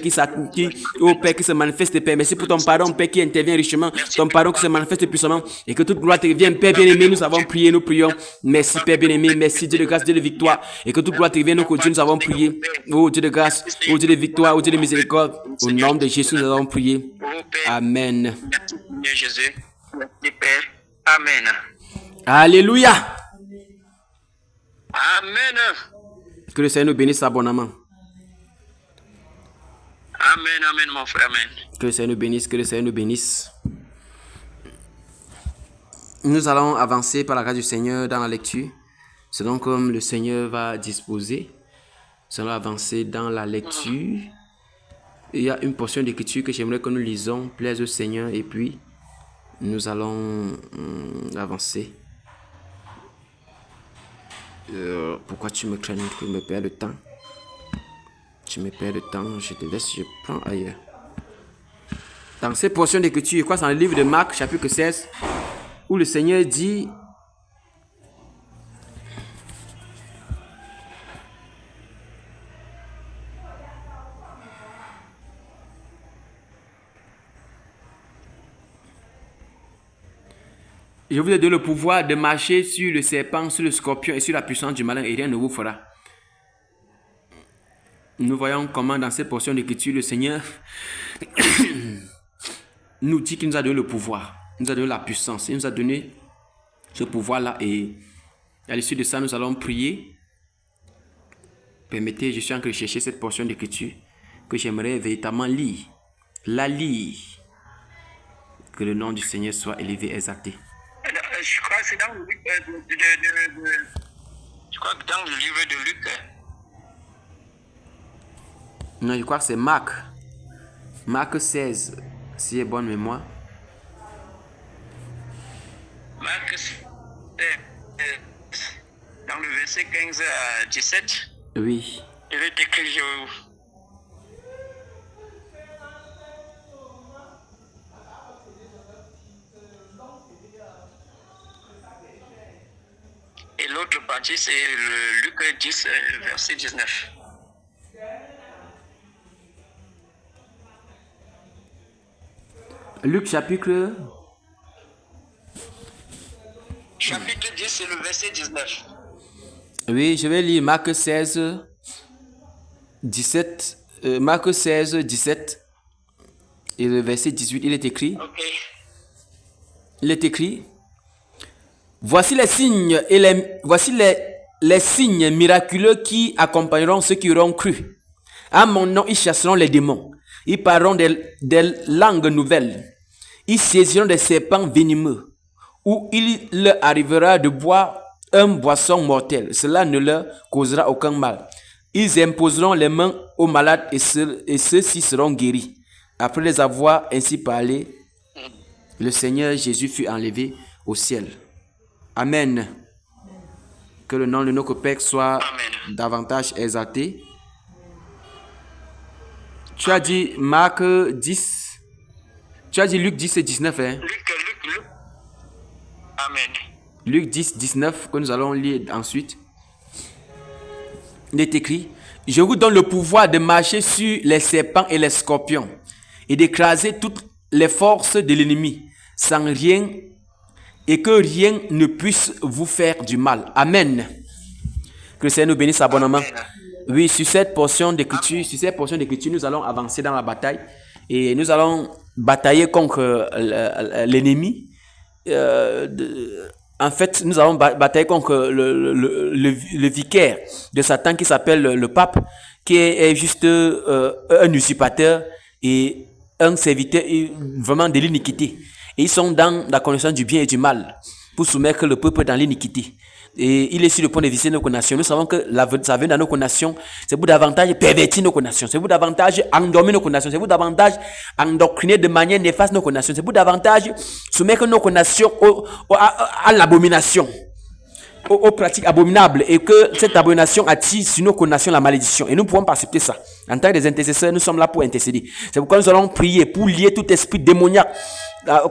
oh Père, qui se manifeste, Père. Merci pour ton pardon, Père, qui intervient richement. Ton pardon qui se manifeste puissamment. Et que toute gloire te revienne, Père bien-aimé. Nous avons prié, nous prions. Merci, Père bien-aimé. Merci, Dieu de grâce, Dieu de victoire. Et que toute gloire te revienne, nous, Dieu, nous avons prié. Oh Dieu de grâce, oh Dieu de victoire, oh Dieu de miséricorde. Au nom de Jésus, nous avons prié. Amen. Merci, Jésus. Merci, Père. Amen. Alléluia. Amen. Que le Seigneur nous bénisse abondamment. Amen, amen, mon frère, amen. Que le Seigneur nous bénisse, que le Seigneur nous bénisse. Nous allons avancer par la grâce du Seigneur dans la lecture, selon comme le Seigneur va disposer. Nous allons avancer dans la lecture. Il y a une portion d'écriture que j'aimerais que nous lisons, plaise au Seigneur, et puis nous allons avancer. Pourquoi tu me crains, tu me perds le temps? Tu me perds le temps, je te laisse, je prends ailleurs. Dans cette portion d'écriture, je crois que c'est dans le livre de Marc, chapitre 16, où le Seigneur dit: je vous ai donné le pouvoir de marcher sur le serpent, sur le scorpion et sur la puissance du malin, et rien ne vous fera. Nous voyons comment dans cette portion d'écriture, le Seigneur nous dit qu'il nous a donné le pouvoir, il nous a donné la puissance, il nous a donné ce pouvoir-là, et à l'issue de ça, nous allons prier. Permettez, je suis en train de chercher cette portion d'écriture que j'aimerais véritablement lire, la lire, Que le nom du Seigneur soit élevé, exalté. Je crois que c'est dans le livre je crois que dans le livre de Luc. Non, je crois que c'est Marc. Marc 16, si j'ai bonne mémoire. Marc, dans le verset 15 à 17. Oui. Il est écrit, et l'autre partie, c'est le Luc 10, verset 19. Luc chapitre... Chapitre 10, c'est le verset 19. Oui, je vais lire Marc 16, 17. Marc 16, 17. Et le verset 18, il est écrit. Ok. Il est écrit. Voici les signes voici les signes miraculeux qui accompagneront ceux qui auront cru. À mon nom, ils chasseront les démons. Ils parleront des langues nouvelles. Ils saisiront des serpents venimeux. Ou il leur arrivera de boire une boisson mortelle. Cela ne leur causera aucun mal. Ils imposeront les mains aux malades et ceux-ci seront guéris. Après les avoir ainsi parlé, le Seigneur Jésus fut enlevé au ciel. Amen. Que le nom de notre Père soit davantage exalté. Tu as dit Marc 10. Tu as dit Luc 10 et 19. Hein? Luc. Amen. Luc 10, 19, que nous allons lire ensuite. Il est écrit. Je vous donne le pouvoir de marcher sur les serpents et les scorpions et d'écraser toutes les forces de l'ennemi sans rien et que rien ne puisse vous faire du mal. Amen. Que le Seigneur nous bénisse abondamment. Oui, sur cette portion d'écriture, nous allons avancer dans la bataille et nous allons batailler contre l'ennemi. En fait, nous allons batailler contre le vicaire de Satan qui s'appelle le pape, qui est juste un usurpateur et un serviteur vraiment de l'iniquité. Et ils sont dans la connaissance du bien et du mal pour soumettre le peuple dans l'iniquité. Et il est sur le point de visiter nos nations. Nous savons que ça vient dans nos nations. C'est pour davantage pervertir nos nations. C'est pour davantage endormir nos nations. C'est pour davantage endoctriner de manière néfaste nos nations. C'est pour davantage soumettre nos nations à l'abomination, aux pratiques abominables. Et que cette abomination attire sur nos nations la malédiction. Et nous ne pouvons pas accepter ça. En tant que des intercesseurs, nous sommes là pour intercéder. C'est pourquoi nous allons prier pour lier tout esprit démoniaque.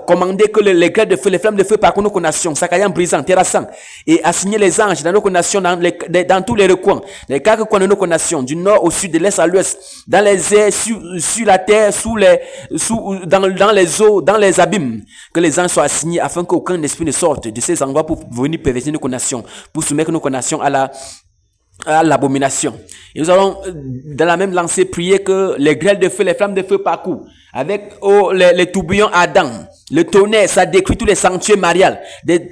Commander que les grêles de feu, les flammes de feu parcourent nos nations, saccayant, brisant, terrassant, et assigner les anges dans nos nations, dans tous les recoins, les quatre coins de nos nations, du nord au sud, de l'est à l'ouest, dans les airs, sur la terre, dans les eaux, dans les abîmes, que les anges soient assignés afin qu'aucun esprit ne sorte de ces endroits pour venir pervertir nos nations, pour soumettre nos nations à l'abomination. Et nous allons dans la même lancée prier que les grêles de feu, les flammes de feu parcourent avec les tourbillons ardents, le tonnerre, ça détruit tous les sanctuaires mariales,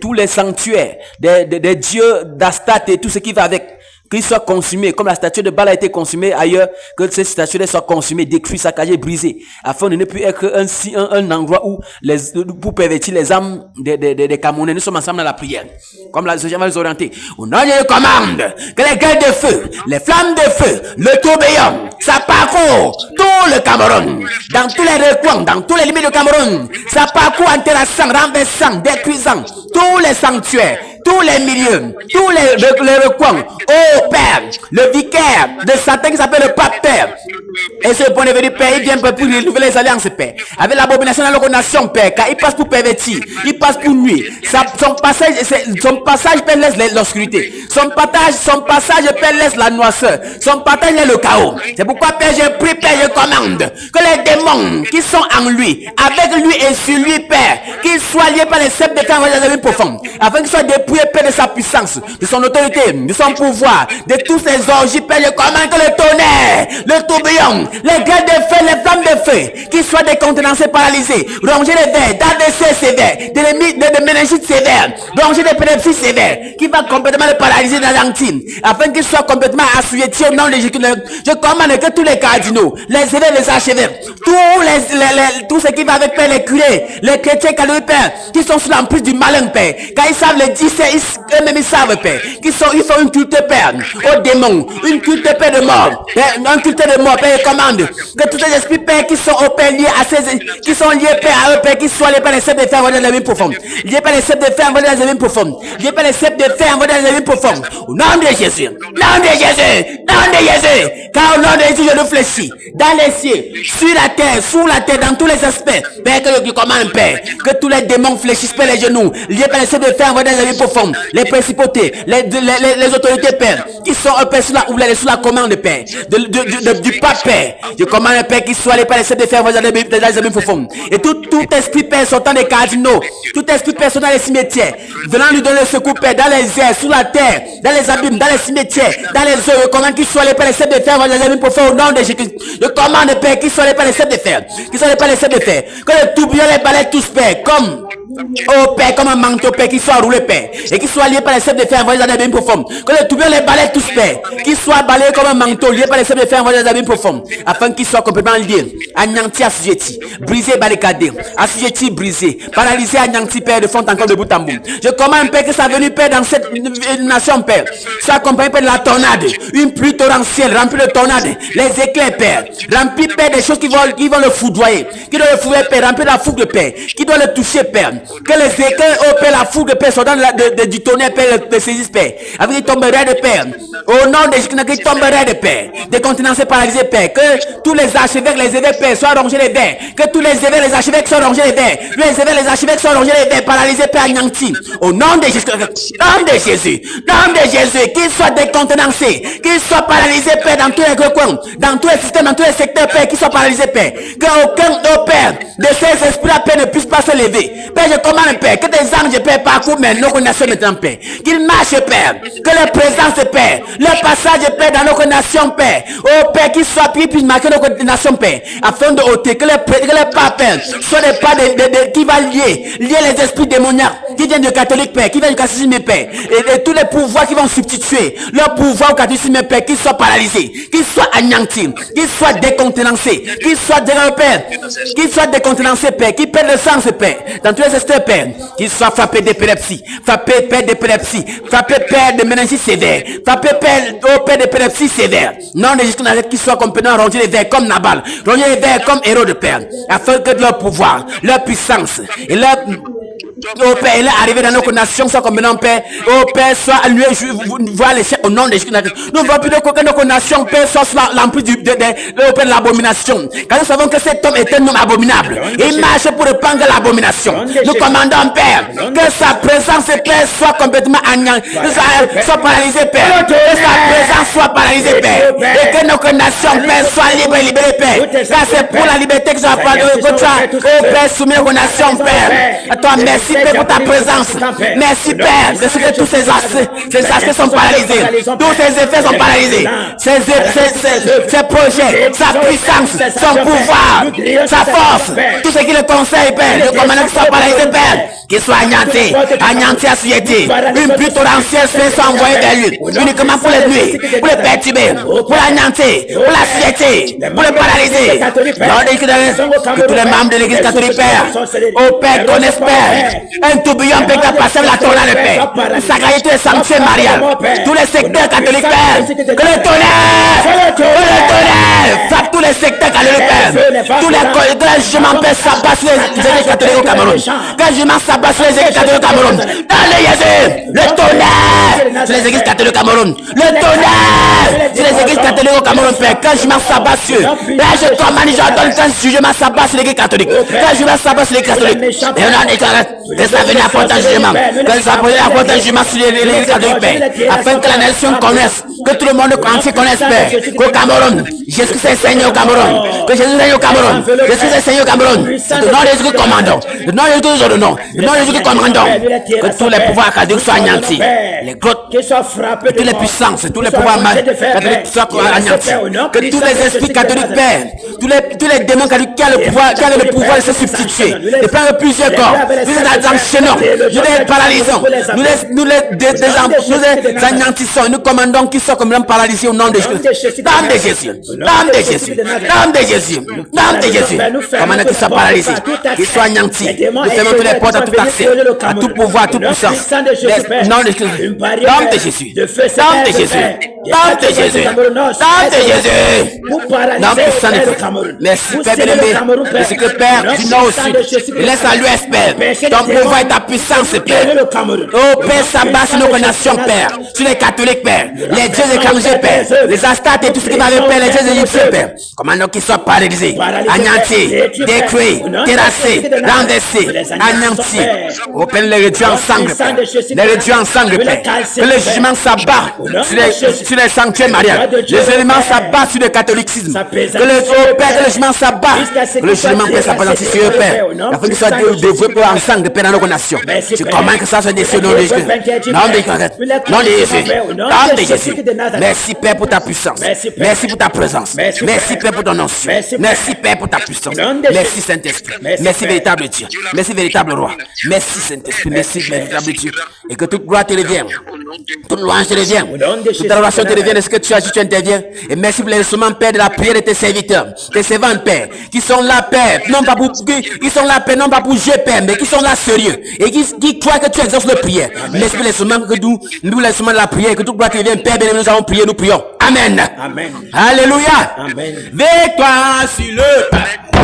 tous les sanctuaires des dieux d'Astarté et tout ce qui va avec, qu'ils soient consumés, comme la statue de Baal a été consumée ailleurs, que ces statues soient consumées, détruites, saccagées, brisées, afin de ne plus être un endroit où pour pervertir les âmes des Camerounais. Nous sommes ensemble dans la prière, comme la société va les orienter. Au nom de Dieu, commande que les gueules de feu, les flammes de feu, le tourbillon, ça parcourt tout le Cameroun, dans tous les recoins, dans tous les limites du Cameroun, ça parcourt en terrassant, renversant, détruisant tous les sanctuaires, tous les milieux, tous les recoins. Oh Père, le vicaire de Satan qui s'appelle le pape Père. Et ce point de vue, Père, il vient pour renouveler les alliances, Père. Avec l'abomination de la nation, Père, car il passe pour pervertir, il passe pour nuire. Son passage, Père, laisse l'obscurité. Son passage, Père, laisse la noirceur. Son passage, laisse le chaos. C'est pourquoi, Père, je prie, Père, je commande que les démons qui sont en lui, avec lui et sur lui, Père, qu'ils soient liés par les sept de temps profondes, afin qu'ils soient dépouillés, Père, de sa puissance, de son autorité, de son pouvoir, de tous ces orgies, Père, je commande que le tonnerre, le tourbillon, les gueules de feu, les flammes de feu, qu'ils soient décontenancés, paralysés, ronger les vers, d'ADC sévères, de méningites sévères, ronger des pédopsies sévères, qui va complètement les paralyser dans l'Argentine, afin qu'ils soient complètement assujettis au nom de Jésus. Je commande que tous les cardinaux, les évêques, les archevêques, Tout ce qui va avec Père, les curés, les chrétiens catholiques, Père, qui sont sous l'emprise du malin, Père. Quand ils savent le dire, eux-mêmes ils savent, Père. Ils font une culte, Père, aux démons. Une culte, Père, de mort. Un culte de mort, Père, commande. Que tous les esprits, Père, qui sont au Père, liés à qui sont liés, Père, à eux, Père, qui soient liés par les sept de fer, envoyés dans les mines profondes. Liés par les sept de fer, envoyés dans les mines profondes. Liés par les sept de fer, envoyés dans les mines profondes. Au nom de Jésus. Nom de Jésus. Nom de Jésus. Car au nom de Jésus, je nous fléchis. Dans les cieux, sur la terre, sous la terre, dans tous les aspects. Père, que je commande, Père. Que tous les démons fléchissent, Père, les genoux. Liés par les sept de fer, envoyés dans les mines profondes. Les principautés, les autorités, Père, qui sont un Père sous la commande, Père. Du pape, Père. Je commande, Père, qui soit lié par les sept de fer, envoyés dans les mines profondes. Et tout esprit, Père, sortant des cardinaux, tout esprit, Père, sortant des cimetières, venant lui donner le secours, Père, dans les airs, sous la terre, dans les abîmes, dans les cimetières, dans les eaux, je commande qu'il soit les Père, les sept de fer, envoyés dans les mines profondes, au nom de Jésus. Je commande, Père, qu'il soit les Père, les sept de fer, qu'il soit les Père, les sept de fer, que les tourbillons, les balais tous, Père, comme oh Père, comme un manteau, Père, qui soit roulé, Père, et qui soit lié par les sept de fer, envoyés dans les abîmes profondes. Que les tourbillons, les balais tous, Père, qui soit balayés comme un manteau, lié par les sept de fer, envoyés dans les abîmes profondes, afin qu'ils soient complètement liés, anéantis, assujettis, brisés, barricadés, assujettis, brisés, paralysés, anéantis, Père, de fond encore de bout en bout. Je commande, Père, que sa venue, Père, dans cette nation, Père, soit accompagnée, Père, de la tornade, une pluie torrentielle, remplie de tornades, les éclairs, Père, remplis, Père, des choses qui vont le foudroyer, qui doivent le foudroyer, Père, remplis la fougue de Père, qui doit le toucher, Père. Que les éclairs, oh Père, la foule de Père, sortant du tonnerre, Père, le saisissent, Père. Avec ils tomberaient de Père. Au nom de Jésus, qu'ils tomberaient de Père. Des continents paralysés, Père. Que tous les archevêques, les évêques, Père, soient rongés les verres. Que tous les évêques, les archevêques soient rongés les verres. Les évêques, les archevêques soient rongés les verres, paralysés, Père, anéantis. Au nom de Jésus, nom de Jésus, nom de Jésus, qu'ils soient décontenancés, qu'ils soient paralysés, Père, dans tous les coins, dans tous les systèmes, dans tous les secteurs, Père, qu'ils soient paralysés, Père. Que aucun, oh Père, de ces esprits, Père, ne puisse pas se lever. Père, je commande, Père, que des anges, Père, parcourent nos nations maintenant, Père. Qu'ils marchent, Père. Que les présences, Père, le passage, Père, dans nos nations, Père. Oh Père, qu'ils soient pris, puissent marquer nos nations, Père. Afin de ôter, que les pas, Père, soient des pas qui va lier les esprits démoniaques, qui viennent du catholique, Père, qui viennent du catholicisme, Père. Et tous les pouvoirs qui vont substituer leur pouvoir au catholicisme, Père, qu'ils soient paralysés, qu'ils soient anéantis, qu'ils soient décontenancés, qu'ils soient Père, qu'ils soient décontenancés, Père, qu'ils perdent le sens, Père, dans tous les aspects, Père, qu'ils soient frappés d'épilepsie, frappés, Père, d'épilepsie, frappés, Père, de méningite sévère, frappés, Père, oh Père, d'épilepsie sévère. Non, de Jésus Nazareth, qu'ils soient complètement rongés les verres comme Nabal, rongés les verres comme Hérode, Père, afin que leur pouvoir, leur puissance et leur oh Père, il est arrivé dans nos nations, soit comme maintenant, Père. Oh Père, soit alloué, voir les chefs au nom de Jésus. Nous ne voulons plus que nos nations, Père, soit sous l'emprise de l'abomination. Car nous savons que cet homme est un homme abominable. Il marche pour répandre l'abomination. Nous commandons, Père, que sa présence, Père, soit complètement anéantie, soit paralysée, Père. Que sa présence soit paralysée, Père. Et que nos nations, Père, soient libres et libérées, Père. Car c'est pour la liberté que nous avons oh Père, soumis nos nations, Père. À toi, merci, Père, pour ta présence. Merci, Père, de ce que tous ces aspects sont paralysés. Tous ces effets sont paralysés. Ces projets, sa puissance, son pouvoir, sa force, tout ce qui le conseille, Père, le commandant qui soit paralysé, Père, qu'il soit anéanti, assujetti. Une pluie torrentielle soit envoyée vers lui, uniquement pour les nuits, pour les perturber, pour l'anéantir, pour l'assujetter, pour le paralyser. Que tous les membres de l'église catholique, Père, au Père, connaissent, Père, un tourbillon, Père, qui a passé la tornade, Père, sacralité et sanctuaire marial, tous les secteurs catholiques, Père, que le tonnerre, frappe tous les secteurs catholiques, Père, tous les jugements, Père, s'abattent sur les églises catholiques au Cameroun, que les jugements s'abattent sur les églises catholiques au Cameroun, dans le Jésus, le tonnerre, sur les églises catholiques au Cameroun, le tonnerre, sur les églises catholiques au Cameroun, Père, que les jugements s'abattent sur, là, je commande, j'ordonne que les jugements s'abattent sur l'église catholique, que les jugements s'abattent sur les catholiques, et on a déclaré que ça venait apporter un jugement, que ça venait apporter un jugement sur l'église catholique, Père, afin que la nation connaisse, que tout le monde entier connaisse, Père, qu'au Cameroun, Jésus est Seigneur au Cameroun, que Jésus est Seigneur au Cameroun, Jésus est Seigneur au Cameroun, c'est le nom de Jésus que commandons, le nom de Jésus que nous ordonnons, le nom de Jésus que commandons, que tous les pouvoirs catholiques soient anéantis, les grottes, que toutes les puissances, tous les pouvoirs catholiques soient anéantis, que tous les esprits catholiques, Père, tous les démons catholiques qui ont le pouvoir de se substituer, de prendre plusieurs corps, nous les enchaînons, nous les paralysons, nous les anéantissons, nous commandons qu'ils soient comme paralysés au nom de Jésus. Nom de Jésus, nom Nom de Jésus. Nom de Jésus. Nom de Jésus. Commandant qui soit paralysé, qui soit anéanti. Nous fermons toutes les portes à tout accès, à tout pouvoir, à toute puissance. Nom de Jésus. Nom de Jésus. Nom de Jésus. Nom de Jésus. Nom de Jésus. Nom puissant de Jésus. Merci Père bien-aimé. Merci que Père du nord au sud. Laisse à l'ouest Père. Ton pouvoir et ta puissance Père. Oh Père, s'abat sur nos nations Père. Sur les catholiques Père. Les dieux étrangers Père. Les Astartes et tout ce qui m'avait Père. Les dieux égyptiens Père. Commandons qu'ils soient paralysés, anéantis, détruits, terrassés, renversés, anéantis. Oh Père, les réduire en sangle Père. Les réduire en sangle Père. Que le jugement s'abat sur les sanctuaires mariales. Les éléments s'abattent sur le catholicisme. Que le Père, que le jugement s'abat. Que le jugement Père s'abat sur eux Père. Afin qu'ils soient développés en sangle Père dans nos nations. Tu commandes que ça soit décidé au nom de Jésus. Nom de Jésus. Nom de Jésus. Merci Père pour ta puissance. Merci pour ta présence. Merci Père pour ton nom. Merci Père pour ta puissance. Merci Saint-Esprit. Merci véritable Dieu. Merci véritable Roi. Merci Saint-Esprit. Merci véritable Dieu. Et que toute gloire te revienne. Toute louange te revienne. Toute adoration te revienne. Est-ce que tu agis, tu interviens? Et merci pour les instruments Père de la prière de tes serviteurs. Tes servants Père. Qui sont là Père. Non pas pour, ils sont là Père. Non pas pour jouer Père. Mais qui sont là sérieux. Et qui croient que tu exauces le prière. Merci pour les instruments que nous les instruments de la prière. Que toute gloire te revienne Père. Nous avons prié, nous prions. Amen. Amen. Alléluia. Amen. Victoire sur le pape.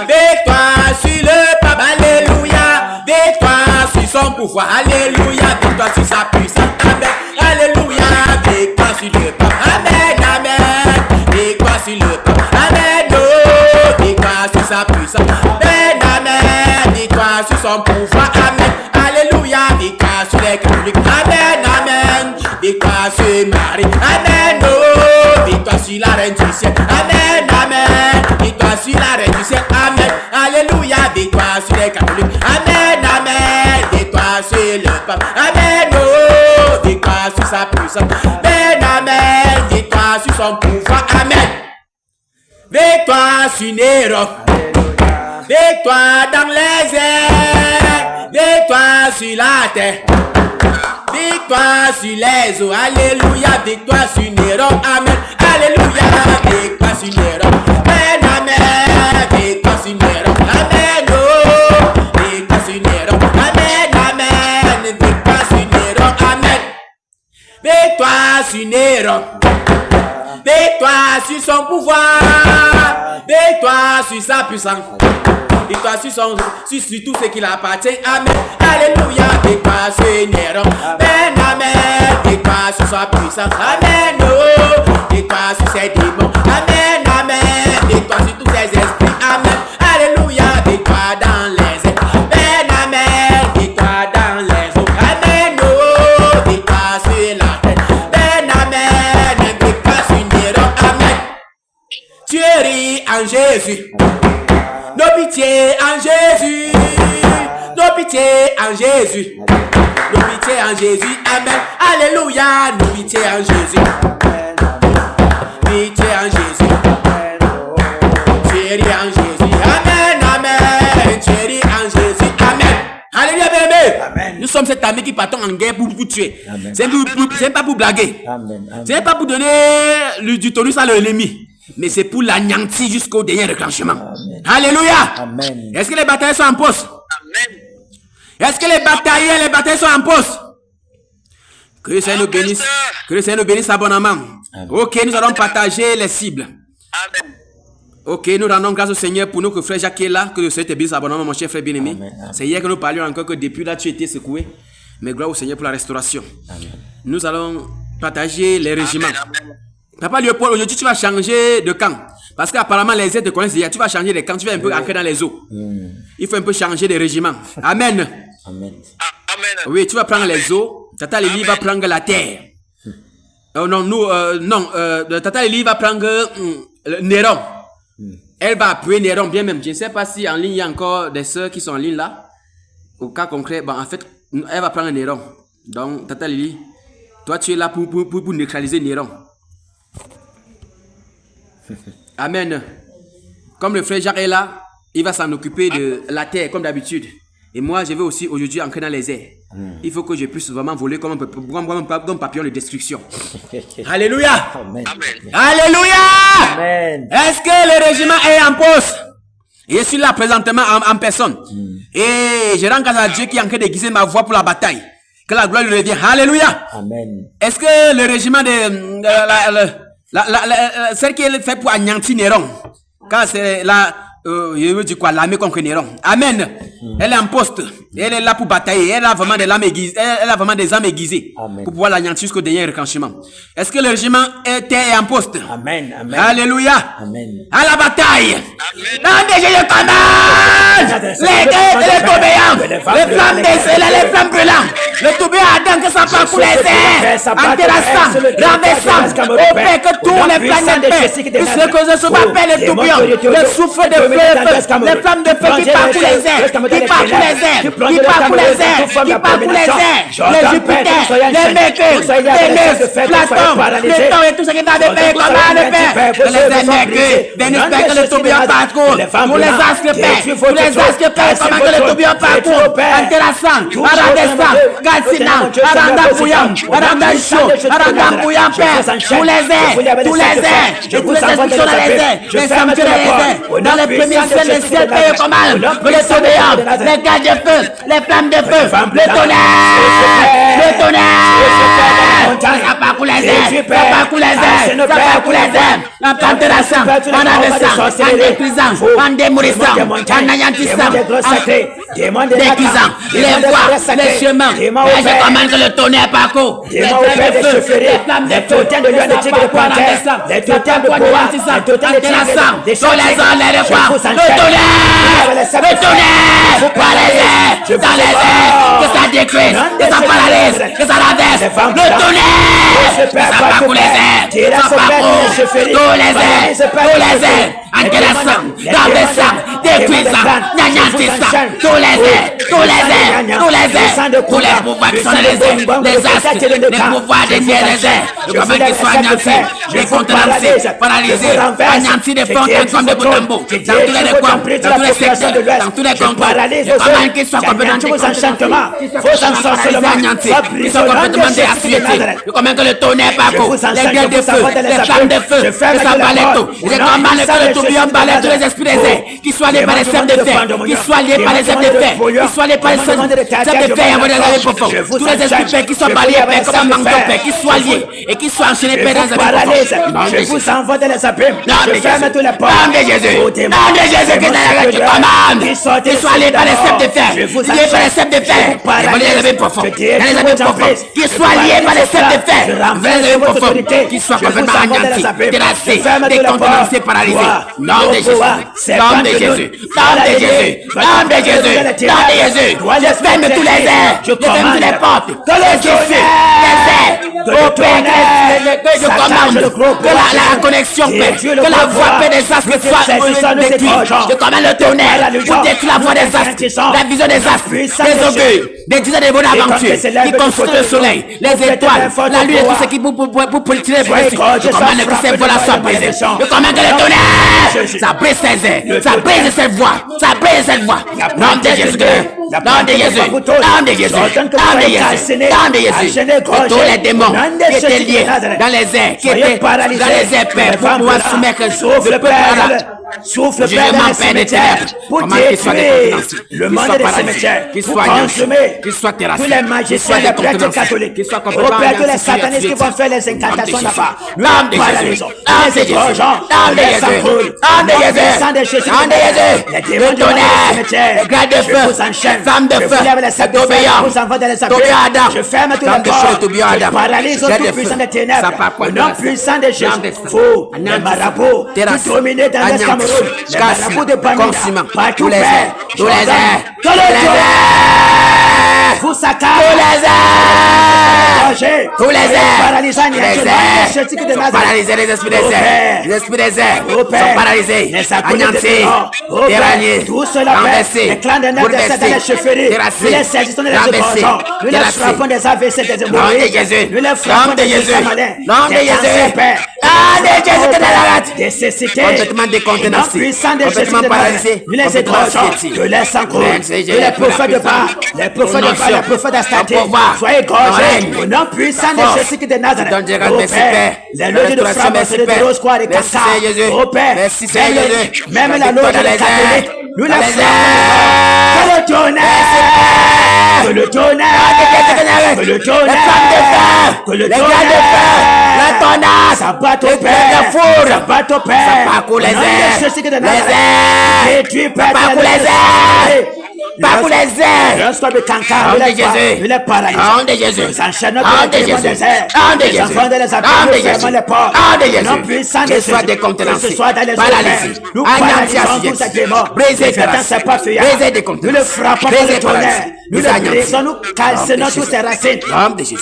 Victoire sur le pape. Alléluia. Victoire sur son pouvoir. Alléluia. Victoire sur sa puissance. Amen. Alléluia. Victoire sur le pape. Amen. Amen. Victoire sur le pape. Amen. Oh. Victoire sur sa puissance. Amen. Amen. Victoire sur son pouvoir. Amen. Alléluia. Victoire sur les catholiques. Amen. Amen. Victoire sur Marie. Amen. Oh. Victoire sur la reine du ciel. Amen. Amen. Victoire sur la reine du ciel. Amen. Alléluia. Victoire sur les catholiques. Amen. Amen. Victoire sur le pape. Amen. Oh. Victoire sur sa puissance. Amen. Amen. Victoire sur son pouvoir. Amen. Victoire sur Néron. Victoire dans les airs. Victoire sur la terre. Victoire sur les eaux. Alléluia. Victoire sur Néron. Amen. Alléluia. Victoire sur Néron. Amen. Amen. Victoire sur Néron. Amen. Oh. Victoire sur Néron. Amen. Amen. Victoire sur Néron. Amen. Victoire sur Néron. Victoire sur son pouvoir. Victoire sur sa puissance. Victoire sur tout ce qui lui appartient. Amen. Alléluia. Victoire sur Néron. Amen. Amen. Victoire sur sa puissance. Amen. Oh. Victoire sur ses démons. Amen. Amen. Victoire sur tous ses esprits. Amen. Alléluia. Victoire dans les airs. Amen. Amen. Victoire dans les eaux. Amen. Oh. Victoire sur la terre. Amen. Amen. Victoire sur Néron. Amen. Tu ris en Jésus. Nos pitiés en Jésus. Nos pitiés en Jésus. Nos pitiés en Jésus. Amen. Alléluia. Nos pitiés en Jésus. Pitié en Jésus. Chérie en Jésus. Amen. Amen. Chérie en Jésus. Amen. Alléluia, bébé. Amen. Nous sommes cette armée qui partons en guerre pour tuer. C'est pas pour blaguer. Amen. C'est pas pour donner du tonus à l'ennemi. Mais c'est pour l'anéantir jusqu'au dernier déclenchement. Amen. Alléluia. Amen. Est-ce que les batailles sont en poste? Amen. Est-ce que les batailles sont en poste? Que le Seigneur nous bénisse. Que le Seigneur nous bénisse abondamment. Amen. Ok, nous allons partager les cibles. Amen. Ok, nous rendons grâce au Seigneur pour notre frère Jacques qui est là. Que le Seigneur te bénisse abondamment, mon cher frère bien-aimé. C'est hier que nous parlions encore que depuis là tu étais secoué. Mais gloire au Seigneur pour la restauration. Amen. Nous allons partager les régiments. Amen. Papa Léopold, aujourd'hui tu vas changer de camp. Parce qu'apparemment les aides te connaissent déjà. Tu vas changer de camp, tu vas un peu entrer dans les eaux. Il faut un peu changer de régiment. Amen. Amen. Amen. Oui, tu vas prendre les eaux. Tata Lili va prendre la terre. Tata Lili va prendre Néron. Elle va appuyer Néron bien même. Je ne sais pas si en ligne il y a encore des sœurs qui sont en ligne là. Au cas concret, en fait, elle va prendre Néron. Donc, Tata Lili, toi tu es là pour neutraliser Néron. Amen. Comme le frère Jacques est là, il va s'en occuper de la terre comme d'habitude. Et moi, je vais aussi aujourd'hui entrer dans les airs. Il faut que je puisse vraiment voler comme un papillon de destruction. Alléluia. Amen. Alléluia. Amen. Est-ce que le régiment est en poste? Je suis là présentement en personne. Et je rends grâce à Dieu qui est en train d'aiguiser ma voix pour la bataille. Que la gloire lui revienne. Alléluia. Amen. Est-ce que le régiment de... celle qui est faite pour anéantir Néron, car c'est la... je veux dire quoi, l'armée contre Néron. Amen. Elle est en poste. Elle est là pour batailler. Elle a vraiment des armes aiguisées. Elle a vraiment des armes aiguisées. Amen. Pour pouvoir l'anéantir jusqu'au dernier retranchement. Est-ce que le régiment est en poste? Amen. Amen. Alléluia. Amen. À la bataille. Nom de Jésus commande. Les tourbillons. Les flammes brûlantes. Le tourbillon ardent que ça parcourt les airs. Intéressant. Renversant. Au fait que tous les planètes puissent se causer sous ma paix le tourbillon. Le souffle de feu. Les flammes de feu qui parcourent les airs. Qui parcourent les airs. Qui parcourent les airs. Qui parcourent les airs. Les Jupiter. Les Mercure. Vénus. Platon. Pluton et tout ce qui va de paix. Comment de paix. Les Mercure. Vénus paix que le tourbillon parcourt. Tous les astres paix. Tous les astres paix. Comment que le tourbillon parcourt. Intéressant. Arandescent. Galcinant. Aranda bouillant. Aranda chaud. Aranda bouillant paix. Tous les airs. Tous les airs. Et tous les esprits sont dans les airs. Les sanctuaires dans les airs. Dans les premiers ciels, les ciels payent comment. Le tourbillon. Les gaz de feu. Les flammes de feu. Le tonnerre. Le tonnerre. Ça parcourt les airs. Ça parcourt les airs. Ça parcourt les airs. En intéressant. En abaissant. En détruisant. En démolissant. En anéantissant. En détruisant. Les voies. Les chemins. Et je commande que le tonnerre parcourt. Les flammes de feu. Les totems de pouvoir. Les totems de intéressant. Sur les ondes, les voies. Le tonnerre. Le tonnerre. Par les airs. Dans les airs. Que ça détruise. Que ça paralyse. Que ça renverse. Le tonnerre. Ça parcourt les airs. Ça parcourt tous les airs. Tous les airs. Intéressant. Renversant. Détruisant. Anéantissant. Tous les airs. Tous les airs. Tous les airs. Tous les pouvoirs qui sont dans les airs. Les astres. Les pouvoirs des airs. Les airs. Je commande qu'ils soient anéantis. Décontenancés. Paralysés. Anéantis des fontaines comme des boutambos. Dans tous les recoins. Dans tous les secteurs. Dans tous les contrôles. Je commande qu'ils soient complètement anéantis. Qu'ils soient complètement déassuétés. Je commande que le tonnerre parcourt. Les gueules de feu. Les flammes de feu. Que ça balaie tout. Je commande que le tourbillon balaie tous les esprits des airs. Qu'ils soient liés par les serpents de fer. Qu'ils soient liés par les serpents de fer. Qu'ils soient liés par les serpents de fer envoyés dans les profonds. Tous les esprits pères qui sont balayés père comme un manteau père. Qu'ils soient liés et qu'ils soient enchaînés père dans les profonds. Je vous envoie dans les abîmes. Je ferme tous les portes. Nom de Jésus. Nom de Jésus qui est dans la commande. Qu'ils soient liés par les serpents de fer. Liés par les serpents de fer. Envoyés dans les abîmes profonds. Dans les abîmes profonds. Qu'ils soient liés par les serpents de fer. Envoyés dans les abîmes profonds. Qu'ils soient complètement anéantis, terrassés, décontenancés, paralysés. Nom de Jésus. Nom de Jésus. Nom de Jésus. Nom de Jésus. Nom de Jésus. Je ferme tous les airs. Je ferme toutes les portes. Que les airs. Au Père, je commande que la connexion paix, que la voix paix des astres soit détruite. Je commande le tonnerre pour détruire la voix des astres, la vision des astres, des augures, des dizaines de bonnes aventures qui construisent le soleil, les étoiles, la lune et tout ce qui pour tirer pour dessus. Je commande que ces voix-là soient brisées. Je commande que le tonnerre, ça brise ces airs, ça brise cette voix, ça brise cette voix. Nom de Jésus. Nom de Jésus. Nom de Jésus. Nom de Jésus. Nom de Jésus. Que tous les démons qui étaient liés dans les airs, qui étaient dans les airs, Père, pour pouvoir soumettre le peuple à la souffle Père dans les cimetières pour détruire le monde des cimetières, pour consumer tous les magiciens, les prêtres catholiques, au Père, tous les satanistes qui vont faire les incantations là-bas. Nom de Jésus. Nom de Jésus. Nom de Jésus. Nom de Jésus. Nom de Jésus. Les démons du monde des cimetières, les grades de feu, flammes de feu, je ferme tous les portes, je paralyse au tout puissant des ténèbres, au nom puissant de Jésus. Faux, les marabouts qui dominaient dans les Cameroun, les marabouts de Bamina, partout Père, tous les airs, tous les airs, vous saccagez, tous les airs, paralysés les esprits des airs, les esprits des airs sont paralysés, anéantis, déragnés, renversés, les clans de neuf de cette année chefferie, nous les saisissons de les écorchons, nous les frappons des AVC, des hémorroïdes, nous les frappons des examinés, des cancers, Père, des cécités, complètement décontenancés, complètement paralysés, nous les écorchons, nous les sangrons, nous les prophètes de Baal, les prophètes le prophète d'Astaté, soyez gorgés au nom puissant de Jésus de Nazareth. Ô Père, les loges de frappe, c'est de rose, quoi, les cassas. Ô Père, même la loge des catholiques, nous les frappons. Que le tonnerre, que le tonnerre, que le tonnerre, que le tonnerre, la tornade, ça bat au Père, ça bat au Père, ça parcourt les airs, détruit Père, ça parcourt les airs. Par les airs, lorsqu'on me cancare, nous les paralysons. Nom de Jésus, nous enchaînons dans les désert. Les enfants de les appuyer, nous fermons les portes. Non puissant de Jésus, que ce soit dans les eaux, nous paralysons tous ces démons. Brisez nous le frappons par le tonnerre. Nous le brisons, nous calcinons toutes ces racines.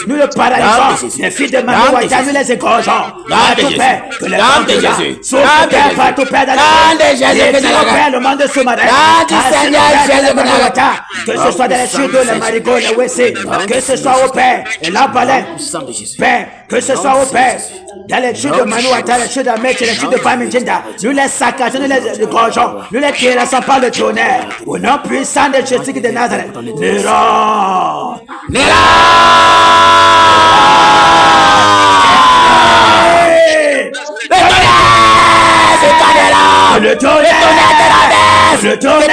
Nous le paralysons. Les filles de Marie Ouattara, nous les égorgeons. Partout Père, que les hommes de Jésus, sauf Père, partout Père dans les Père, le monde sous-marin. Que ce soit dans les chutes, les marigots, les WC, que ce soit au Père, et là, Père, que ce soit au Père, dans les chutes de Manu Ouattara, les chutes de Mèche, les chutes de Bamidjinda, nous les saccageons, nous les égorgeons, nous les terrassons par le tonnerre, au nom puissant de Jésus de Nazareth. Néron! Le tonnerre, le tonnerre,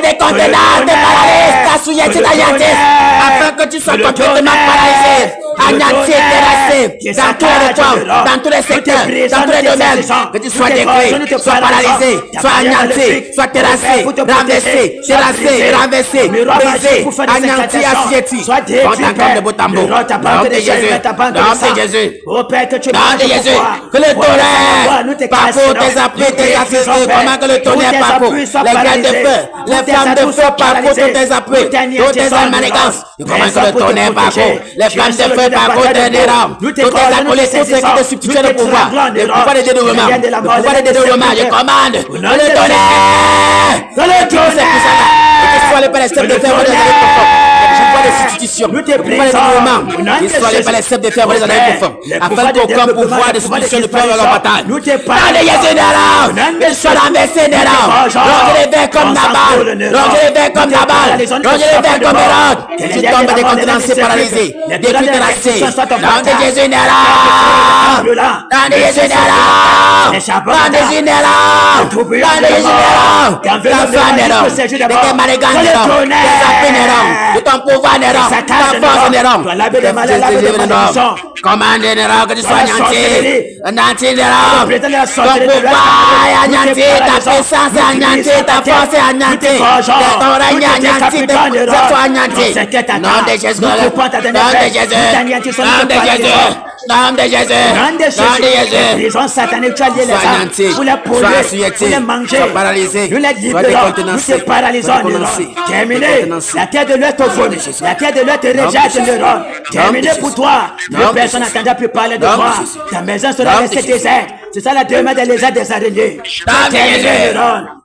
des contenants, des paralysés, t'assouyés, afin que tu sois complètement paralysé, anéanti et terrassé, dans tous les coins, dans tous les secteurs, dans tous les domaines, que tu sois détruit, sois paralysé, sois anéanti, sois terrassé, renversé, terrassé, renversé, brisé, anéanti, assujetti, contre comme de beau tambour, nom de Jésus, nom de Jésus, nom de Jésus, que le tonnerre parcourt tes appuis, tes assistés, comment que le tonnerre parcourt, les gars de feu, les flammes de feu parcourent tous tes appuis, toutes tes manigances, comment que le tonnerre parcourt, les flammes de feu parcourent tes nérames, toutes tes acolytes, tous ceux qui te substituent le pouvoir de dédoublement, le pouvoir de dédoublement, je commande, le tonnerre, le tonnerre, que ce soit le palestin de faire voler je vois les substitutions, je vois les dédoublements, que ce soit le palestin de faire voler les années conformes, afin qu'aucun pouvoir de substitution ne puisse leur bataille. Dans les Jésus nérames, ils sont renversés nérames, donc je les vais comme Nabal, donc je les vais comme Nabal, donc je les vais comme Hérode, tu tombes décontenancé, paralysé, détruit, terrassé, dans des Jésus nérames, dans des Jésus nérames, dans des Jésus nérames, dans des Jésus nérames, ta foi néram, de tes marigantes néram, tes appuis néram, de ton pouvoir néram, ta force néram, commande néram, que tu sois anéanti néram, ton pouvoir est anéanti, ta puissance est anéantie, ta force est anéantie, ton règne est anéanti, tes forces sont anéanties. Nom de Jésus, nom de Jésus, nom de Jésus, nom de Jésus, nom de Jésus. Prison satanique, tu as lié les âmes pour les polluer, pour les manger, nous les libérons, nous te paralysons, terminé. La terre de l'Ouest au fond, la terre de l'Ouest te rejette, Néron. Terminé pour toi. Plus personne n'entendra plus parler de toi. Ta maison sera restée déserte. C'est ça la demande des lézards des araignées.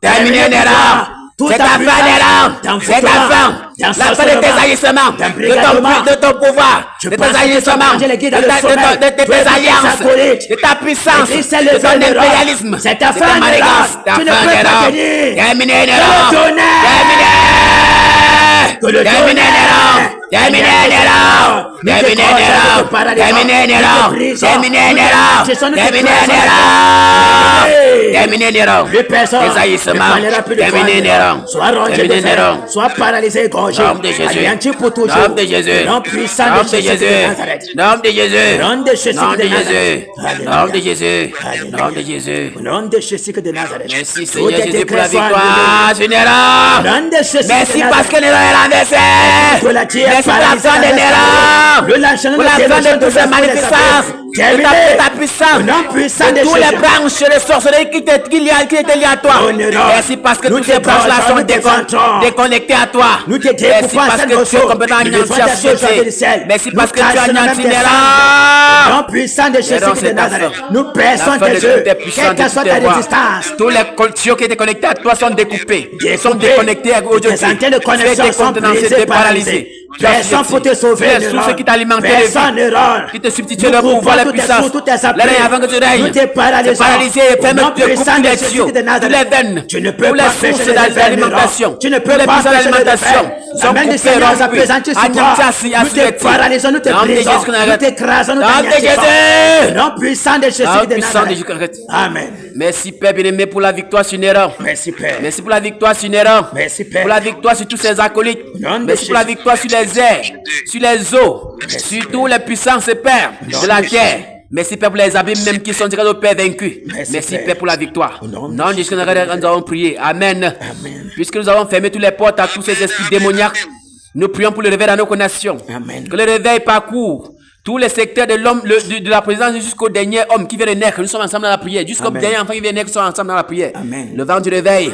Terminé, Néron. C'est ta fin, Néron. C'est ta fin. La fin de tes agissements, de ton pouvoir, de tes agissements, de tes alliances, de ta puissance, de ton impérialisme, de ta manigance, ta fin, Néron. Terminé, Néron. Terminé, Néron. Terminé, Néron. Terminé, Néron. Terminé, Néron. Terminé, Néron. Terminé, Néron. Terminé, Néron. Les agissements. Terminé, Néron. Terminé, Néron. Sois paralysé, gorgé. Nom de Jésus. Pour toujours. Nom de Jésus. Nom puissant de Jésus. Nom de Jésus. Nom de Jésus. Nom de Jésus. Nom de Jésus. Nom de Jésus. Nom de Jésus de Nazareth. Merci Seigneur Jésus pour la victoire, Néron. Merci parce que Néron est renversé. Merci pour la fin de Néron. Pour la fin de toutes ces magnificences. De ta puissance, de tous les branches, les sorcelleries qui étaient liées à toi. Merci parce que toutes ces branches-là sont déconnectées à toi. Merci parce que tu es complètement anéanti à société. Merci parce que tu es anéanti, Néron. Non puissant de Jésus de Nazareth. Nous pressons tes yeux, quelle que soit ta résistance. Tous les cultures qui étaient connectées à toi sont découpées, sont déconnectées aujourd'hui. Tu es décontenancé, tu es paralysé. Personne pour te sauver. Tu es source qui t'alimente les Personne ne rend. qui te substitue le pouvoir, la puissance. Toutes tes Le règne avant que tu règnes. Tout est paralysé. Ferme de coupe les yeux, toutes les veines, Tu ne peux toutes les pas sources pécher les d'alimentation, Tu ne toutes peux les pas puissances pécher d'alimentation les sont Amen du coupées, Seigneur rompues. s'appesantit sur toi. Nous te paralysons, nous te brisons, nous t'écrasons, nous t'anéantissons. Au nom puissant de Jésus de Nazareth. Amen. Merci Père bien-aimé pour la victoire sur Néron. Merci Père. Merci pour la victoire sur Néron. Merci Père. Pour la victoire sur tous ces acolytes. Merci pour la victoire sur les airs, sur les eaux, sur toutes les puissances, Père, de la terre. Merci Père pour les abîmes même qui sont tirés au Père vaincus. Merci Père pour la victoire. Non, nous avons prié. Amen. Puisque nous avons fermé toutes les portes à tous ces esprits démoniaques, nous prions pour le réveil dans nos nations. Que le réveil parcourt tous les secteurs de l'homme, de la présidence jusqu'au dernier homme qui vient de naître. Nous sommes ensemble dans la prière. Jusqu'au dernier enfant qui vient de naître, nous sommes ensemble dans la prière. Le vent du réveil.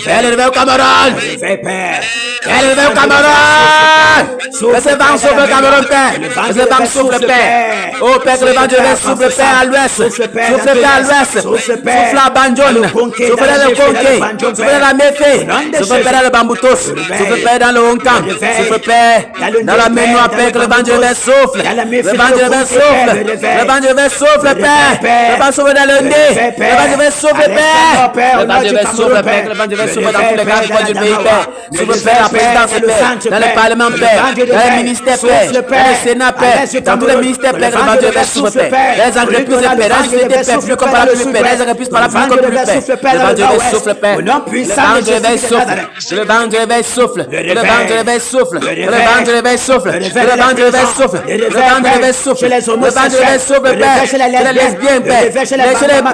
Père, le réveil au Cameroun. Père, le réveil au Cameroun. Que ce vent souffle au Cameroun, Père. Que ce vent souffle, Père. Oh, Père, que le vent du réveil souffle, Père, à l'ouest. Souffle, Père, à l'ouest. Souffle à Banjon. Souffle dans le Conquet. Souffle dans la Méfé. Souffle, Père, dans le Bamboutos. Souffle, Père, dans le Hongkong. Souffle, Père, dans la Ménois, Père, que le vent du réveil souffle. Le vent du réveil souffle. Le vent du réveil souffle, Père. Le vent souffle dans le nez. Le vent du réveil souffle, Père. Le vent du réveil souffle, Père. Le vent du réveil souffle dans tous les grands du pays, Père. Souffle, Père, la présidence, Père. Dans le Parlement, Père. Dans les ministères, Père. Dans le Sénat, Père. Dans tous les ministères, Père. Le vent du réveil souffle, Père. Les entreprises, Père. Dans les sociétés, Père. Plus comme par la pluie, Père. Les entreprises par la pluie comme plus, Père. Le vent du réveil souffle, Père. Le vent du réveil souffle. Le vent du réveil souffle. Le vent du réveil souffle. Le vent du réveil souffle. Le vent du réveil souffle. Le vent du réveil souffle. Les homosexuels, chez les lesbiennes, Père, chez les magamans,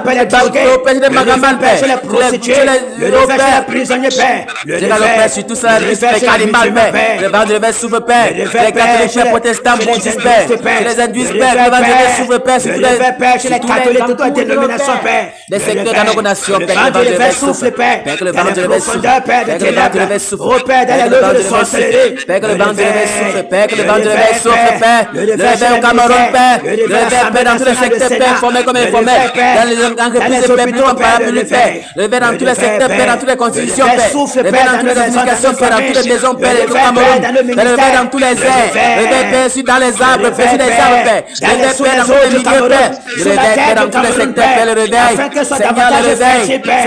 Père, chez les prostituées, le réveil chez les prisonniers, Père, le réveil sur tout ça, respect animal, Père, le vent du réveil s'ouvre, Père, les catholiques, Père, protestants, bouddhistes, Père, chez les hindouistes, Père, le vent du réveil s'ouvre, Père, sur tous les chez les catholiques, toutes les dénominations, Père, les secteurs dans nos nations, Père, le vent du réveil souffle, Père, que le vent du réveil souffle, Père, que le vent du réveil souffle, oh Père, dans la loi de sorcellerie, Père, que le vent du réveil souffle, Père, que le vent du réveil souffle, Père, le réveil au Cameroun, Père, le réveil dans tous les secteurs, Père, formés comme informels, dans les entreprises, Père, plus comme parapluie, Père, le réveil dans tous les secteurs, Père, dans toutes les constitutions, Père, le réveil dans toutes les communications, Père, dans toutes les maisons, Père, le Cameroun, le réveil dans tous les airs, le réveil, Père, dans les arbres, Père, sur les arbres, Père, le réveil, Père, dans tous les milieux, Père, le réveil, Père, dans tous les secteurs, Père, le réveil,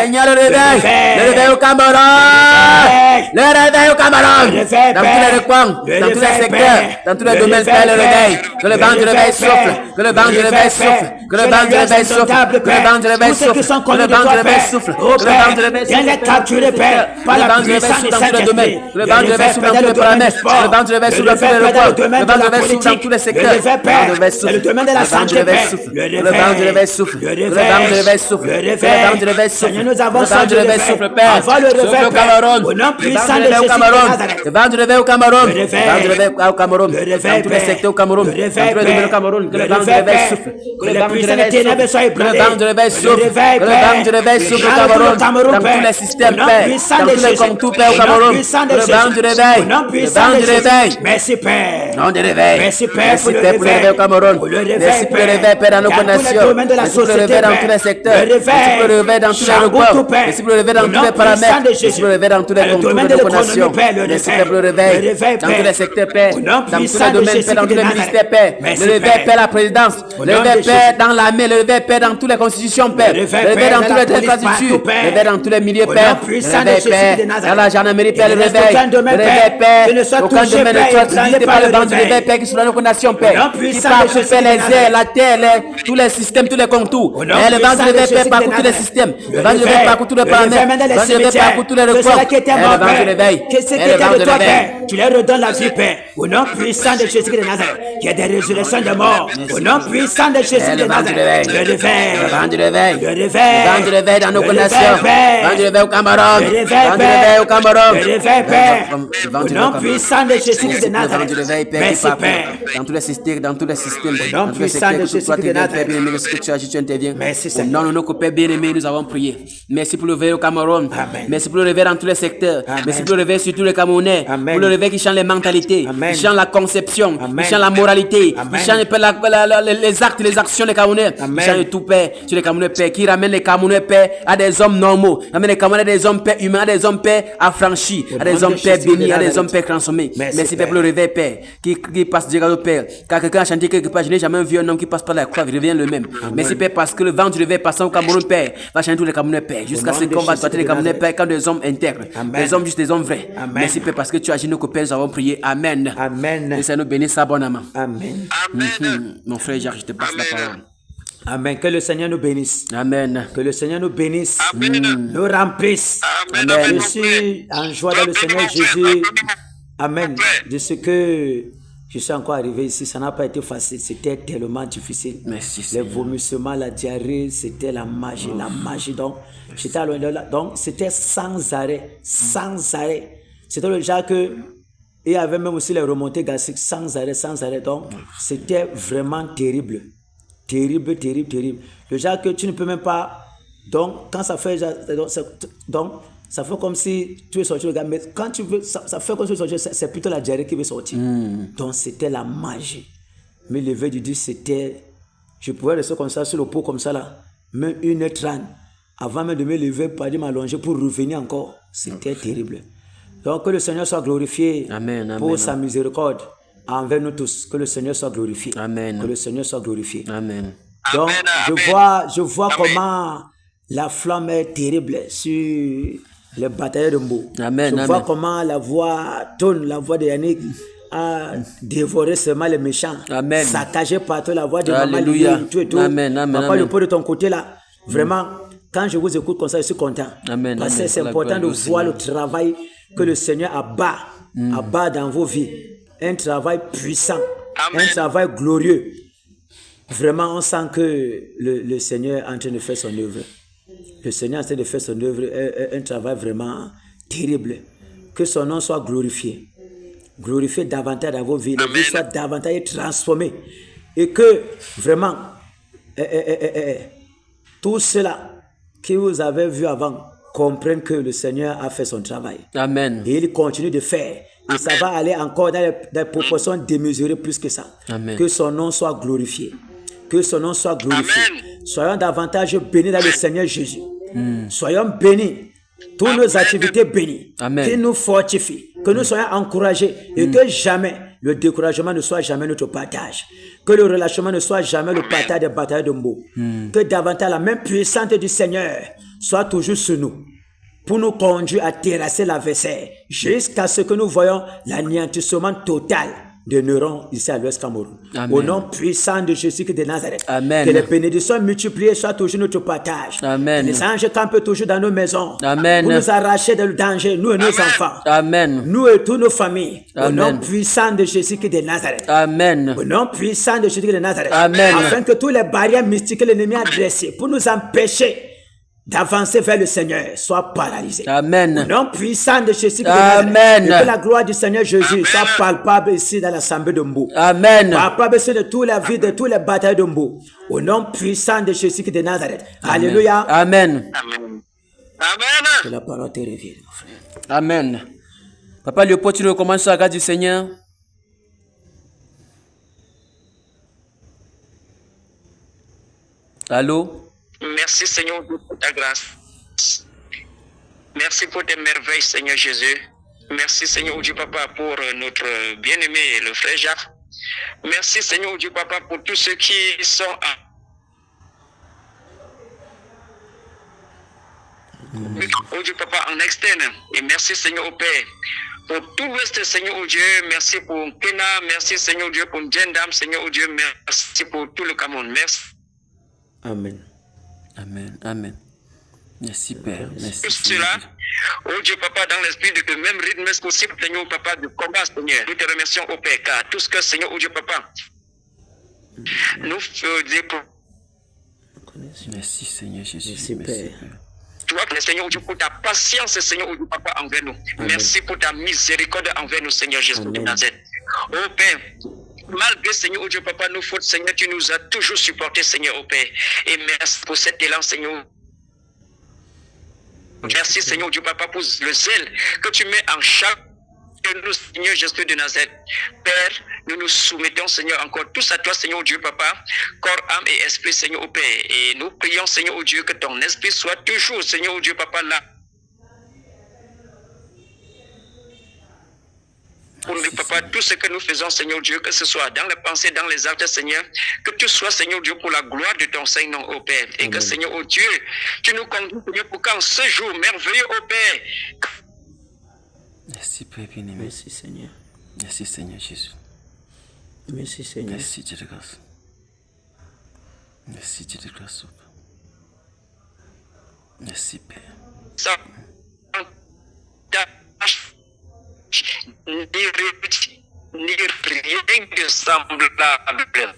Seigneur, le réveil, Seigneur, le réveil au Cameroun, le réveil au Cameroun, dans tous les recoins, dans tous les secteurs, dans tous les domaines, Père, le réveil, que le vent du réveil souffle, que le vent du réveil souffle, que le vent du réveil souffle, que le vent du réveil souffle, que le vent du réveil souffle, que le vent du réveil souffle, viens les capturer, Père, par la puissance du Saint-Esprit, le vent du réveil souffle dans tous les paramètres, le vent du réveil souffle dans tous les recoins, le vent du réveil souffle dans tous les secteurs, le vent du réveil souffle, le domaine de la santé, le vent du réveil souffle, le vent du réveil souffle, le vent du réveil souffle, Seigneur, nous avons le vent du réveil souffle, Père, souffle au Cameroun, au nom puissant de le Jésus de Cameroun, Nazareth, le vent du réveil au Cameroun, le vent du réveil au Cameroun, dans tous les secteurs au Cameroun, dans tous les domaines au Cameroun, que le vent du réveil souffle, que le vent du réveil souffle, que le vent du réveil souffle, que le vent du réveil souffle au Cameroun, dans tous les systèmes, Père, dans tous les contours, Père, au Cameroun, que le vent du réveil, le vent du réveil, merci Père, nom de réveil, merci Père merci Père pour le réveil au Cameroun, merci pour le réveil, Père, dans nos nations, merci pour le réveil dans tous les secteurs, merci pour le réveil dans tous les reports, merci pour le réveil dans tous les paramètres, merci pour le réveil dans tous les contours de nos nations, merci Père pour le réveil dans tous les secteurs, Père, dans tous les domaines, Père, dans tous les ministères, Père, le réveil, Père, la présidence, le réveil, Père, dans l'armée, le réveil, Père, dans toutes les constitutions, Père, le réveil dans toutes les infrastructures, le réveil dans tous les milieux, Père, le réveil, Père, dans la gendarmerie, Père, le réveil, Père, aucun domaine ne soit visité par le vent du réveil, Père, qui soit dans nos nations, Père, qui parcourt, Père, les airs, la terre, tous les systèmes, tous les contours, le vent du réveil, Père, parcourt tous les systèmes, le vent du réveil parcourt tous les paramètres, le vent du réveil parcourt tous les recoins, le vent du réveil, le vent du réveil, tu leur redonnes la vie, Père, au nom puissant de Jésus de Nazareth, qui a des résurrections de mort, au nom puissant de Jésus de Nazareth, le réveil, le vent du réveil, le réveil, le vent du réveil dans nos nations, le vent du réveil au Cameroun, le vent du réveil au Cameroun, le réveil, Père, au nom puissant de Jésus de Nazareth, merci Père, dans tous les systèmes, dans tous les systèmes, dans tous les secteurs, que toi tu viens, Père bien-aimé, que tu agis, tu interviens. Merci Seigneur. Non, nos Père bien-aimé, nous avons prié. Merci pour le réveil au Cameroun. Merci pour le réveil dans tous les secteurs. Merci pour le réveil sur tous les Camerounais. Pour le réveil qui change les mentalités, qui change la conception, qui change la moralité, Il change, Père, les actes, les actions des Camerounais. Il change tout, Père, sur les Camerounais, Père, qui ramène les Camerounais, Père, à des hommes normaux. Ramène les Camerounais à des hommes, Père, humains, à des hommes, Père, affranchis, à des hommes, Père, bénis, à des hommes, Père, transformés. Merci, Père, pour le réveil, Père, qui passe du au Père. Quand quelqu'un a chanté quelque part, je n'ai jamais vu un homme qui passe par la croix, il revient le même. Merci, Père, parce que le vent du réveil passant au Cameroun, Père, va changer tous les Camerounais, Père, jusqu'à ce qu'on va battre les Camerounais, Père, quand des hommes intègres, des hommes justes, des hommes vrais. Merci, Père, parce que tu agis nos copains, nous avons prié. Amen. Amen. Et ça nous bénisse abondamment. Amen. Mon frère Jacques, je te passe la parole. Amen. Que le Seigneur nous bénisse. Amen. Que le Seigneur nous bénisse. Amen. Nous remplisse. Amen. Je suis en joie dans le Seigneur Jésus. Amen. De ce que je suis encore arrivé ici, ça n'a pas été facile. C'était tellement difficile. Merci, les vomissements, la diarrhée, c'était la magie. La magie. Donc, j'étais à là. Donc, c'était sans arrêt. Sans arrêt. C'était le genre que. Et il y avait même aussi les remontées gastriques sans arrêt, sans arrêt. Donc, c'était vraiment terrible. Terrible, terrible, terrible. Le genre que tu ne peux même pas. Donc, quand ça fait. Donc, ça fait comme si tu es sorti le gars. Mais quand tu veux. Ça fait comme si tu es sorti. C'est plutôt la diarrhée qui veut sortir. Donc, c'était la magie. Mais le lever du Dieu, c'était. Je pouvais rester comme ça, sur le pot, comme ça, là. Même 1h30. Avant même de me lever, pas de m'allonger pour revenir encore. C'était terrible. Donc, que le Seigneur soit glorifié pour sa miséricorde envers nous tous. Que le Seigneur soit glorifié. Amen. Que le Seigneur soit glorifié. Amen. Donc, je vois comment la flamme est terrible sur les batailles de Mbo. Je vois comment la voix tourne, la voix de Yannick a dévoré seulement les méchants. Saccagé partout la voix de Maman Lilié, tout et tout. Papa, le pot de ton côté là, vraiment, quand je vous écoute comme ça, je suis content. Parce que c'est important de voir le travail que le Seigneur abat dans vos vies. Un travail puissant, un travail glorieux. Vraiment, on sent que le Seigneur est en train de faire son œuvre. Le Seigneur est en train de faire son œuvre, un travail vraiment terrible. Que son nom soit glorifié. Glorifié davantage dans vos vies. Les vies soient davantage transformées. Et que vraiment, tout cela que vous avez vu avant, comprennent que le Seigneur a fait son travail. Amen. Et il continue de faire. Et ça va aller encore dans des proportions démesurées plus que ça. Amen. Que son nom soit glorifié. Que son nom soit glorifié. Soyons davantage bénis dans le Seigneur Jésus. Soyons bénis. Toutes nos activités bénies. Qu'il nous fortifie. Que nous soyons encouragés. Et que jamais le découragement ne soit jamais notre partage. Que le relâchement ne soit jamais le partage des batailles de mots. Que davantage la main puissante du Seigneur soit toujours sur nous, pour nous conduire à terrasser l'adversaire, jusqu'à ce que nous voyons l'anéantissement total des neurones ici à l'Ouest Cameroun. Au nom puissant de Jésus-Christ de Nazareth. Amen. Que les bénédictions multipliées soient toujours notre partage. Amen. Que les anges campent toujours dans nos maisons. Amen. Pour nous arracher du danger, nous et nos enfants. Amen. Nous et toutes nos familles. Amen. Au nom puissant de Jésus-Christ de Nazareth. Amen. Au nom puissant de Jésus-Christ de Nazareth. Amen. Afin que toutes les barrières mystiques que l'ennemi a dressées pour nous empêcher d'avancer vers le Seigneur soit paralysé. Amen. Au nom puissant de Jésus. Amen. Et que la gloire du Seigneur Jésus soit palpable ici dans l'assemblée de Mbo. Amen. Palpable ici de toute la vie, de toutes les batailles de Mbo. Au nom puissant de Jésus de Nazareth. Amen. Alléluia. Amen. Amen. Que la parole te revienne, mon frère. Amen. Papa Léopold, tu recommences la grâce du Seigneur. Allô? Merci Seigneur pour ta grâce. Merci pour tes merveilles Seigneur Jésus. Merci Seigneur Dieu Papa pour notre bien-aimé le frère Jacques. Merci Seigneur Dieu Papa pour tous ceux qui sont oh Dieu Papa en externe. Et merci Seigneur au Père pour tout l'Ouest Seigneur oh Dieu. Merci pour Kena. Merci Seigneur Dieu pour Djendam Seigneur oh Dieu. Merci pour tout le Cameroun. Merci. Amen. Amen. Amen. Merci Père. Merci. Tout cela, oh Dieu Papa, dans l'esprit de que même rythme est possible, Seigneur Papa, de combat, Seigneur. Nous te remercions au Père, car tout ce que Seigneur, oh Dieu Papa, nous faisons. Merci Seigneur Jésus. Merci Père. Toi, Seigneur, oh Dieu, pour ta patience, Seigneur, oh Dieu Papa, envers nous. Amen. Merci pour ta miséricorde envers nous, Seigneur Jésus de Nazareth. Oh Père. Malgré, Seigneur, oh Dieu, Papa, nos fautes, Seigneur, tu nous as toujours supportés, Seigneur, au Père. Et merci pour cet élan, Seigneur. Merci, Seigneur, oh Dieu, Papa, pour le zèle que tu mets en chaque de nous, Seigneur Jésus de Nazareth. Père, nous nous soumettons, Seigneur, encore tous à toi, Seigneur Dieu, Papa, corps, âme et esprit, Seigneur, au Père. Et nous prions, Seigneur Dieu, que ton esprit soit toujours, Seigneur Dieu, Papa, là. Pour nous, Papa, tout ce que nous faisons, Seigneur Dieu, que ce soit dans les pensées, dans les actes, Seigneur, que tu sois, Seigneur Dieu, pour la gloire de ton Seigneur, ô Père. Et que, Seigneur, ô Dieu, tu nous conduis, Seigneur, pour qu'en ce jour merveilleux, ô Père. Merci, Père bien-aimé. Merci, Seigneur. Merci, Seigneur Jésus. Merci, Seigneur. Merci, Dieu de grâce. Merci, Dieu de grâce. Merci, Père. Ça, ni rien de semblable.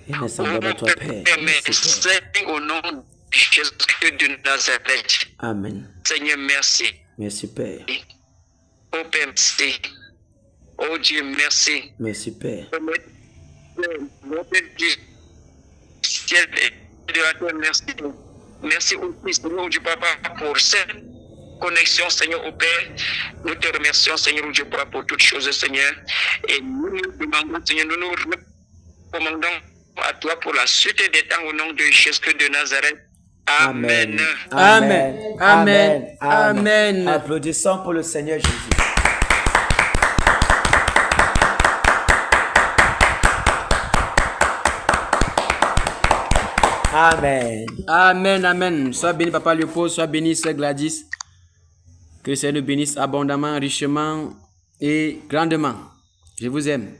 Il ne semble à toi, Père. Merci, Père. Au nom de Jésus de Nazareth. Amen. Seigneur, merci. Merci, Père. Oh Père, merci. Oh Dieu, merci. Merci, Père. Notre Dieu, ciel et de la terre, merci. Merci aussi, Seigneur Dieu, Papa, pour cette connexion, Seigneur, au Père. Nous te remercions, Seigneur Dieu, Papa, pour toutes choses, Seigneur. Et nous nous demandons, Seigneur, nous nous recommandons à toi pour la suite des temps au nom de Jésus de Nazareth. Amen. Amen. Amen. Amen. Amen. Applaudissons pour le Seigneur Jésus. Amen. Amen, amen. Sois béni, Papa Léopold, sois béni, Sœur Gladys. Que le Seigneur nous bénisse abondamment, richement et grandement. Je vous aime.